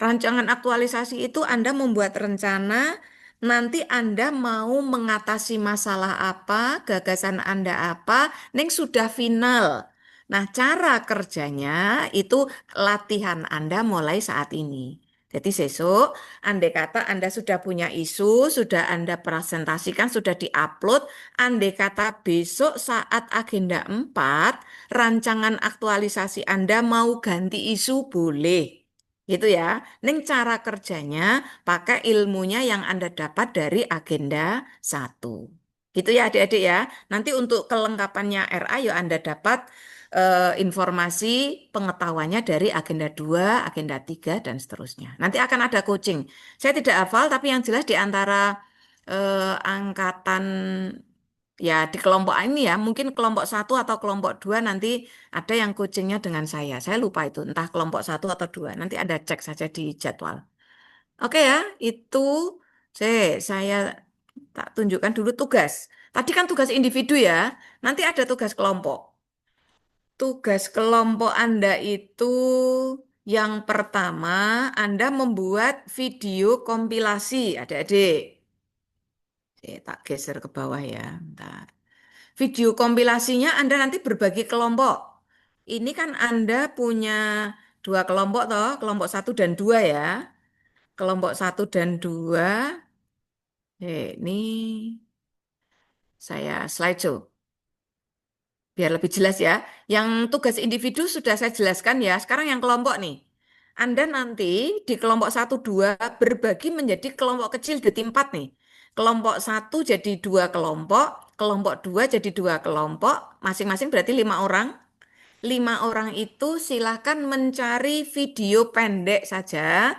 Rancangan aktualisasi itu Anda membuat rencana, nanti Anda mau mengatasi masalah apa, gagasan Anda apa, neng sudah final. Nah, cara kerjanya itu latihan Anda mulai saat ini. Jadi besok, andai kata Anda sudah punya isu, sudah Anda presentasikan, sudah diupload, andai kata besok saat agenda 4, rancangan aktualisasi Anda mau ganti isu, boleh. Gitu ya. Neng cara kerjanya pakai ilmunya yang Anda dapat dari agenda 1. Gitu ya adik-adik ya. Nanti untuk kelengkapannya RA ya Anda dapat informasi pengetahuannya dari agenda 2, agenda 3, dan seterusnya. Nanti akan ada coaching. Saya tidak hafal, tapi yang jelas di antara angkatan ya di kelompok ini ya, mungkin kelompok 1 atau kelompok 2 nanti ada yang coachingnya dengan saya. Saya lupa itu, entah kelompok 1 atau 2. Nanti ada cek saja di jadwal. Oke ya, itu saya tak tunjukkan dulu tugas. Tadi kan tugas individu ya, nanti ada tugas kelompok. Tugas kelompok Anda itu yang pertama, Anda membuat video kompilasi, adik-adik. Tak geser ke bawah ya. Bentar. Video kompilasinya Anda nanti berbagi kelompok. Ini kan Anda punya 2 kelompok toh, kelompok 1 dan 2 ya. Kelompok 1 dan 2. Ini saya slideshow. Biar lebih jelas ya. Yang tugas individu sudah saya jelaskan ya. Sekarang yang kelompok nih. Anda nanti di kelompok 1, 2 berbagi menjadi kelompok kecil di 4 nih. Kelompok 1 jadi 2 kelompok, kelompok 2 jadi 2 kelompok, masing-masing berarti 5 orang. 5 orang itu silahkan mencari video pendek saja.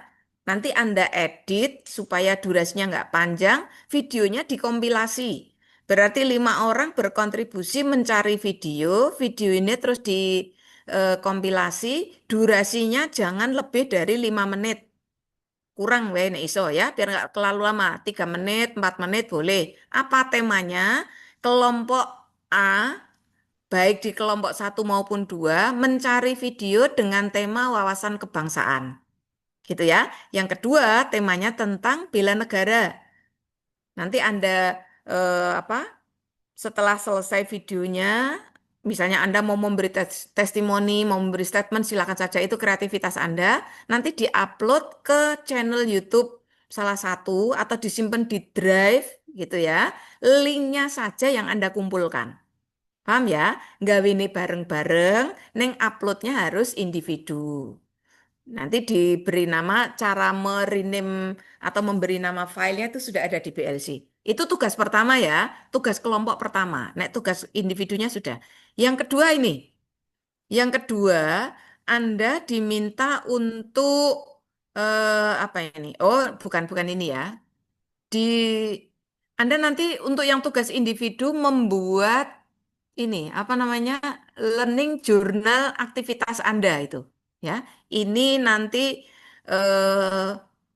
Nanti Anda edit supaya durasinya nggak panjang, videonya dikompilasi. Berarti 5 orang berkontribusi mencari video ini terus dikompilasi, durasinya jangan lebih dari 5 menit. Kurang nek iso ya, biar nggak terlalu lama. 3 menit, 4 menit boleh. Apa temanya? Kelompok A, baik di kelompok 1 maupun 2, mencari video dengan tema wawasan kebangsaan. Gitu ya. Yang kedua, temanya tentang bela negara. Nanti Anda setelah selesai videonya, misalnya Anda mau memberi testimoni, mau memberi statement, silakan saja, itu kreativitas Anda. Nanti diupload ke channel YouTube salah satu atau disimpan di drive gitu ya. Linknya saja yang Anda kumpulkan. Paham ya? Gawe ini bareng-bareng, neng uploadnya harus individu. Nanti diberi nama, cara merename atau memberi nama filenya itu sudah ada di BLC. Itu tugas pertama ya, tugas kelompok pertama. Nek tugas individunya sudah. Yang kedua ini, yang kedua Anda diminta untuk apa ini? Oh, bukan ini ya. Di Anda nanti untuk yang tugas individu membuat ini apa namanya? Learning journal aktivitas Anda itu, ya. Ini nanti eh,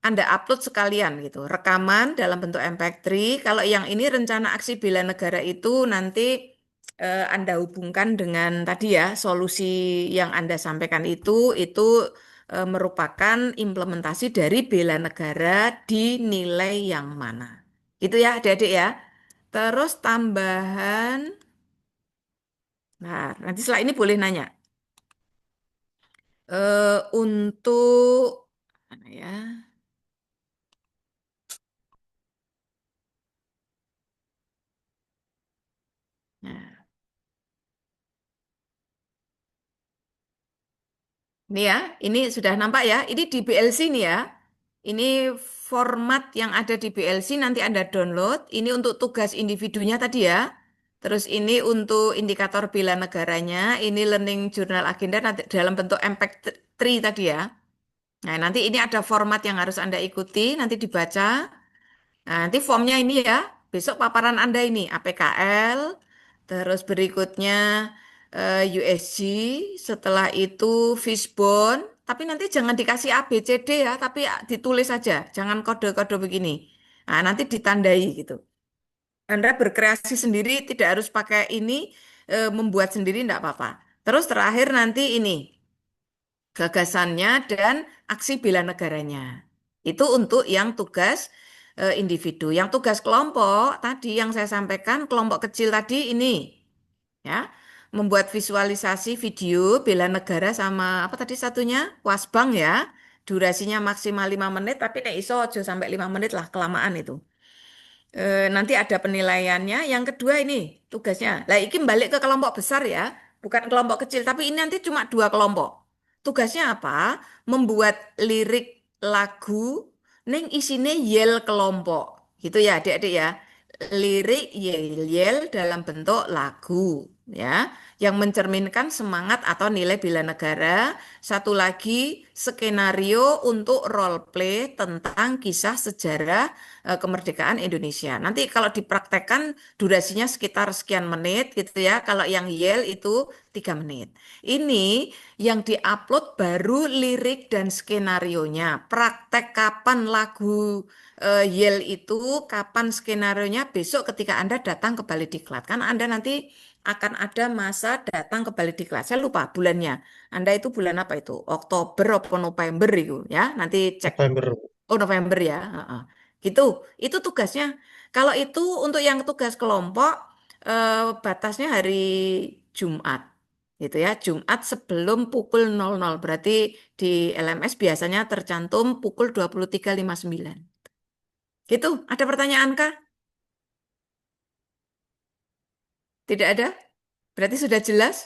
Anda upload sekalian gitu, rekaman dalam bentuk MP3. Kalau yang ini rencana aksi bela negara itu nanti Anda hubungkan dengan tadi ya, solusi yang Anda sampaikan itu merupakan implementasi dari bela negara di nilai yang mana. Gitu ya, adik-adik ya. Terus tambahan, nah nanti setelah ini boleh nanya. Untuk mana ya? Nah, ini ya, ini sudah nampak ya. Ini di BLC nih ya. Ini format yang ada di BLC nanti Anda download. Ini untuk tugas individunya tadi ya. Terus ini untuk indikator bela negaranya. Ini learning journal agenda nanti dalam bentuk MP3 tadi ya. Nah, nanti ini ada format yang harus Anda ikuti, nanti dibaca. Nah, nanti formnya ini ya, besok paparan Anda ini APKL, terus berikutnya USG, setelah itu fishbone, tapi nanti jangan dikasih A, B, C, D ya, tapi ditulis saja, jangan kode-kode begini. Nah, nanti ditandai gitu. Anda berkreasi sendiri, tidak harus pakai ini, membuat sendiri enggak apa-apa. Terus terakhir nanti ini, gagasannya dan aksi bela negaranya. Itu untuk yang tugas individu. Yang tugas kelompok tadi yang saya sampaikan, kelompok kecil tadi ini ya, membuat visualisasi video bela negara sama apa tadi satunya? Wasbang ya. Durasinya maksimal 5 menit, tapi nek iso aja sampai 5 menit lah, kelamaan itu. Nanti ada penilaiannya. Yang kedua ini tugasnya. Lah iki balik ke kelompok besar ya, bukan kelompok kecil, tapi ini nanti cuma 2 kelompok. Tugasnya apa? Membuat lirik lagu ning isine yel kelompok. Gitu ya, Adik-adik ya. Lirik yel-yel dalam bentuk lagu ya, yang mencerminkan semangat atau nilai bela negara. Satu lagi skenario untuk role play tentang kisah sejarah kemerdekaan Indonesia. Nanti kalau dipraktekkan durasinya sekitar sekian menit gitu ya. Kalau yang yel itu 3 menit. Ini yang diupload baru lirik dan skenarionya. Praktek kapan lagu yel itu, kapan skenarionya besok ketika Anda datang ke Balai Diklat. Kan Anda nanti akan ada masa datang ke Balai Diklat. Saya lupa bulannya. Anda itu bulan apa itu? Oktober atau November itu ya. Nanti cek. November. Oh, November ya. Heeh. Gitu. Itu tugasnya. Kalau itu untuk yang tugas kelompok, batasnya hari Jumat. Gitu ya. Jumat sebelum pukul 00. Berarti di LMS biasanya tercantum pukul 23.59. Gitu. Ada pertanyaan kah? Tidak ada? Berarti sudah jelas?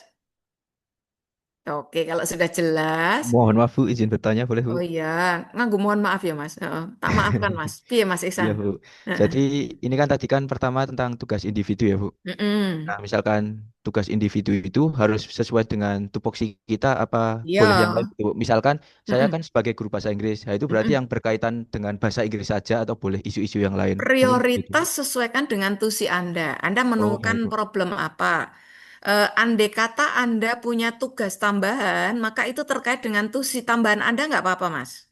Oke, kalau sudah jelas. Mohon maaf Bu, izin bertanya boleh Bu? Oh iya, nganggu mohon maaf ya Mas. Heeh, tak maafkan Mas. Piye Mas Iksan? Iya Bu. Heeh. Jadi ini kan tadi kan pertama tentang tugas individu ya Bu. Mm-mm. Nah misalkan tugas individu itu harus sesuai dengan tupoksi kita apa Iya. boleh yang lain gitu Bu. Misalkan saya Mm-mm. kan sebagai guru bahasa Inggris, nah itu berarti Mm-mm. yang berkaitan dengan bahasa Inggris saja atau boleh isu-isu yang lain? Mungkin gitu. Prioritas sesuaikan dengan tusi Anda. Anda Oh menemukan baik Bu. problem apa? Andai kata Anda punya tugas tambahan, maka itu terkait dengan tusi tambahan Anda nggak apa-apa Mas.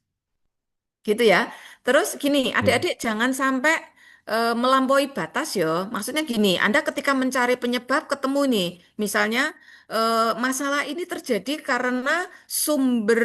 Gitu ya. Terus gini, Ya. adik-adik jangan sampai melampaui batas ya. Maksudnya gini, Anda ketika mencari penyebab ketemu nih, misalnya masalah ini terjadi karena sumber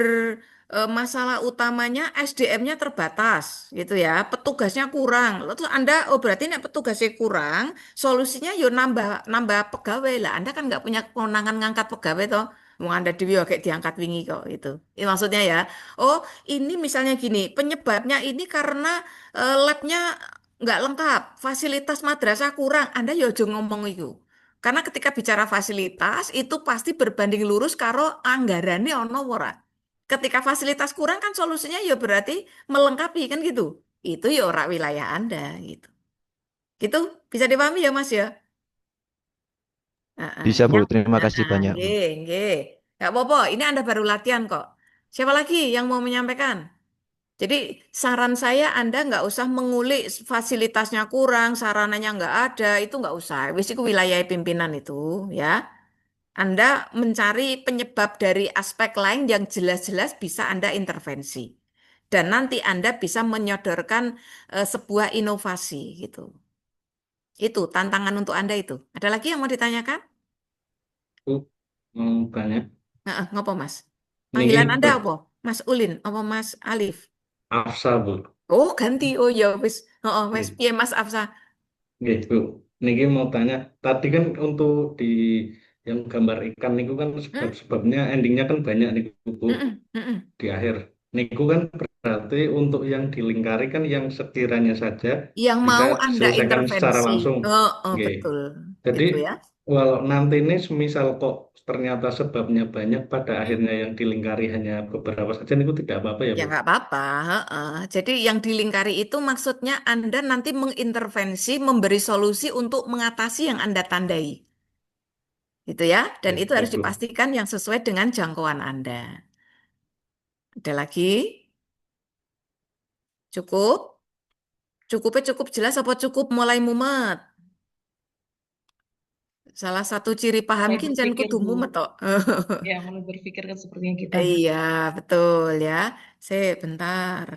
masalah utamanya SDM-nya terbatas, gitu ya. Petugasnya kurang. Lalu Anda, oh berarti nek petugasnya kurang, solusinya yo nambah nambah pegawai lah. Anda kan nggak punya kewenangan ngangkat pegawai toh. Wong Anda dewi kayak diangkat wingi kok itu. Ini maksudnya ya. Oh, ini misalnya gini, penyebabnya ini karena labnya nggak lengkap, fasilitas madrasah kurang. Anda ya ojo ngomong itu. Karena ketika bicara fasilitas itu pasti berbanding lurus karo anggarannya ono ora. Ketika fasilitas kurang kan solusinya ya berarti melengkapi kan gitu. Itu ya ora wilayah Anda gitu. Gitu bisa dipahami ya Mas ya? Heeh. Bisa Bu, Yang terima kasih banyak Bu. nggih, nggih. Nggak apa-apa, ini Anda baru latihan kok. Siapa lagi yang mau menyampaikan? Jadi saran saya Anda nggak usah mengulik fasilitasnya kurang, sarananya nggak ada, itu nggak usah. Wis iku wilayah pimpinan itu ya. Anda mencari penyebab dari aspek lain yang jelas-jelas bisa Anda intervensi. Dan nanti Anda bisa menyodorkan sebuah inovasi gitu. Itu tantangan untuk Anda itu. Ada lagi yang mau ditanyakan? Bu, mau tanya. Heeh, ngopo Mas? Niki Panggilan Anda ber- apa? Mas Ulin apa Mas Alif? Afsa Bu. Oh, ganti. Oh ya wis. Heeh, wis Nggih, piye Mas Afsa? nggih, Bu. Niki mau tanya. Tadi kan untuk di yang gambar ikan niku kan Hmm? sebab-sebabnya endingnya kan banyak nih Bu Mm-mm, mm-mm. di akhir. Niku kan berarti untuk yang dilingkari kan yang sekiranya saja Yang bisa mau Anda diselesaikan secara intervensi. langsung. Oh, oh Nggih. betul. Jadi Gitu ya. walau nanti ini semisal kok ternyata sebabnya banyak pada Hmm? akhirnya yang dilingkari hanya beberapa saja niku tidak apa-apa ya Ya Bu. nggak apa-apa. Heeh. Jadi yang dilingkari itu maksudnya Anda nanti mengintervensi, memberi solusi untuk mengatasi yang Anda tandai. Gitu ya. Dan itu harus Bu. dipastikan yang sesuai dengan jangkauan Anda. Ada lagi? Cukup? Cukupnya cukup jelas apa cukup mulai mumet? Salah satu ciri paham Mulai ki jan berpikir, kudu Bu. mumet tok. Ya, mulai berpikir kan seperti yang kita Iya, butuh. betul ya. Bentar.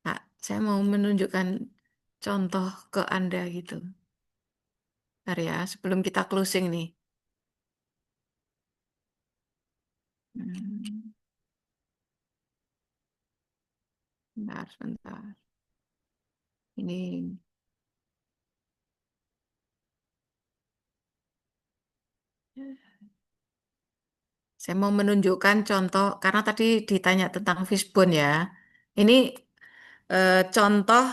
Kak, saya mau menunjukkan contoh ke Anda gitu. Bentar ya, sebelum kita closing nih. Hmm, sebentar. Ini saya mau menunjukkan contoh karena tadi ditanya tentang fishbone ya. Ini contoh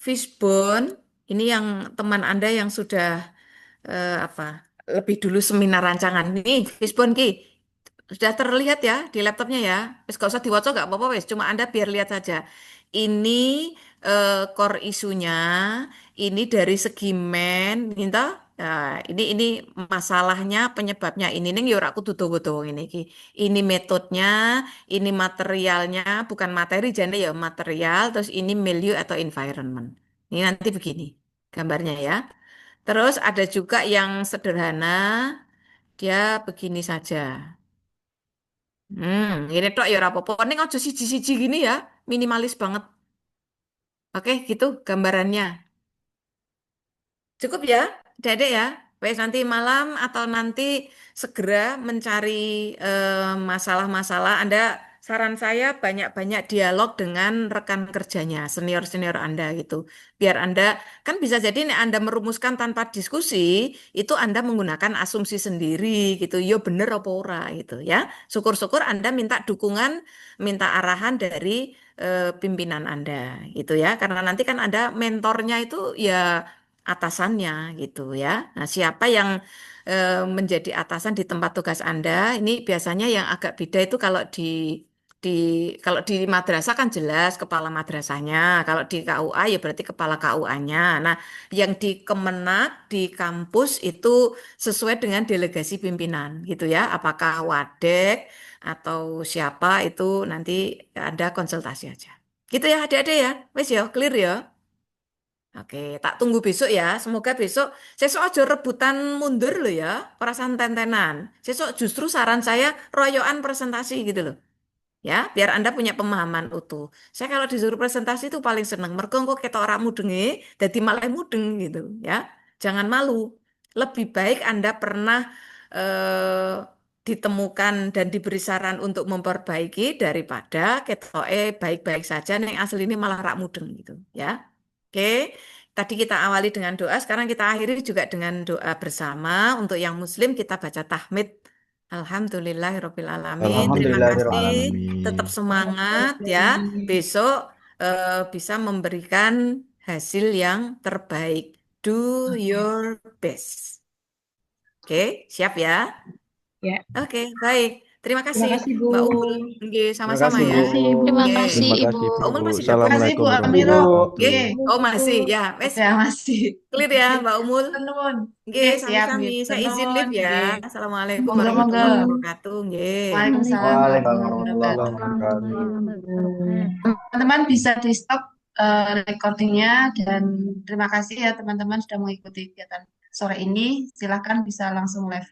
fishbone. Ini yang teman Anda yang sudah apa lebih dulu seminar rancangan. Ini fishbone ki sudah terlihat ya di laptopnya ya. Wes gak usah diwaca gak apa-apa wes. Cuma Anda biar lihat saja. Ini core isunya. Ini dari segi men, gitu. Nah, ini masalahnya penyebabnya ini ning ya ora kudu dawa-dawa ngene iki. Ini metodenya, ini materialnya, bukan materi jane ya material, terus ini milieu atau environment. Ini nanti begini gambarnya ya. Terus ada juga yang sederhana, dia begini saja. Ini tok ya ora apa-apa. Ning aja siji-siji gini ya, minimalis banget. Oke, gitu gambarannya. Cukup ya, Dede ya. Wes nanti malam atau nanti segera mencari masalah-masalah. Saran saya banyak-banyak dialog dengan rekan kerjanya, senior-senior Anda gitu. Biar Anda, kan bisa jadi nih Anda merumuskan tanpa diskusi, itu Anda menggunakan asumsi sendiri gitu. Yo bener apa ora gitu ya. Syukur-syukur Anda minta dukungan, minta arahan dari pimpinan Anda gitu ya. Karena nanti kan Anda mentornya itu ya atasannya gitu ya. Nah, siapa yang menjadi atasan di tempat tugas Anda? Ini biasanya yang agak beda itu di kalau di madrasah kan jelas kepala madrasahnya. Kalau di KUA ya berarti kepala KUA-nya. Nah, yang di Kemenak di kampus itu sesuai dengan delegasi pimpinan gitu ya. Apakah Wadek atau siapa itu nanti ada konsultasi aja. Gitu ya adik-adik ya. Wes ya, clear ya. Oke, tak tunggu besok ya. Semoga besok sesok aja rebutan mundur loh ya, perasaan tentenan. Sesok justru saran saya royoan presentasi gitu loh. Ya, biar Anda punya pemahaman utuh. Saya kalau disuruh presentasi itu paling seneng. Mergo kok ketok ora mudenge, dadi malah mudeng gitu ya. Jangan malu. Lebih baik Anda pernah ditemukan dan diberi saran untuk memperbaiki daripada ketoke baik-baik saja yang asli ini malah rak mudeng gitu ya. Oke, tadi kita awali dengan doa, sekarang kita akhiri juga dengan doa bersama. Untuk yang Muslim kita baca tahmid. Alhamdulillahirrabbilalamin. Terima kasih. Tetap Alhamdulillahirrahmanirrahim. semangat ya. Besok bisa memberikan hasil yang terbaik. Do your best. Oke, siap ya? Ya, Oke, baik. Terima terima kasih kasih Bu. Mbak Umul. Nggih, Terima sama-sama kasih, ya. Bu. Terima Oke. kasih, Terima Ibu. kasih, Mbak Umul Bu. masih Terima gabung? kasih Bu Assalamualaikum Amiro. Nggih. warahmatullahi Oh, masih ya. Wes, Ya masih. clear ya Mbak Umul. Tenun. Nggih, Siap, sami-sami. gitu. Saya izin Tenun. live ya. Nggih. Assalamualaikum Monggo, monggo. warahmatullahi wabarakatuh. Nggih. Waalaikumsalam Waalaikumsalam warahmatullahi warahmatullahi wabarakatuh. wabarakatuh. Teman-teman bisa di stop recordingnya dan terima kasih ya teman-teman sudah mengikuti kegiatan sore ini. Silahkan bisa langsung live.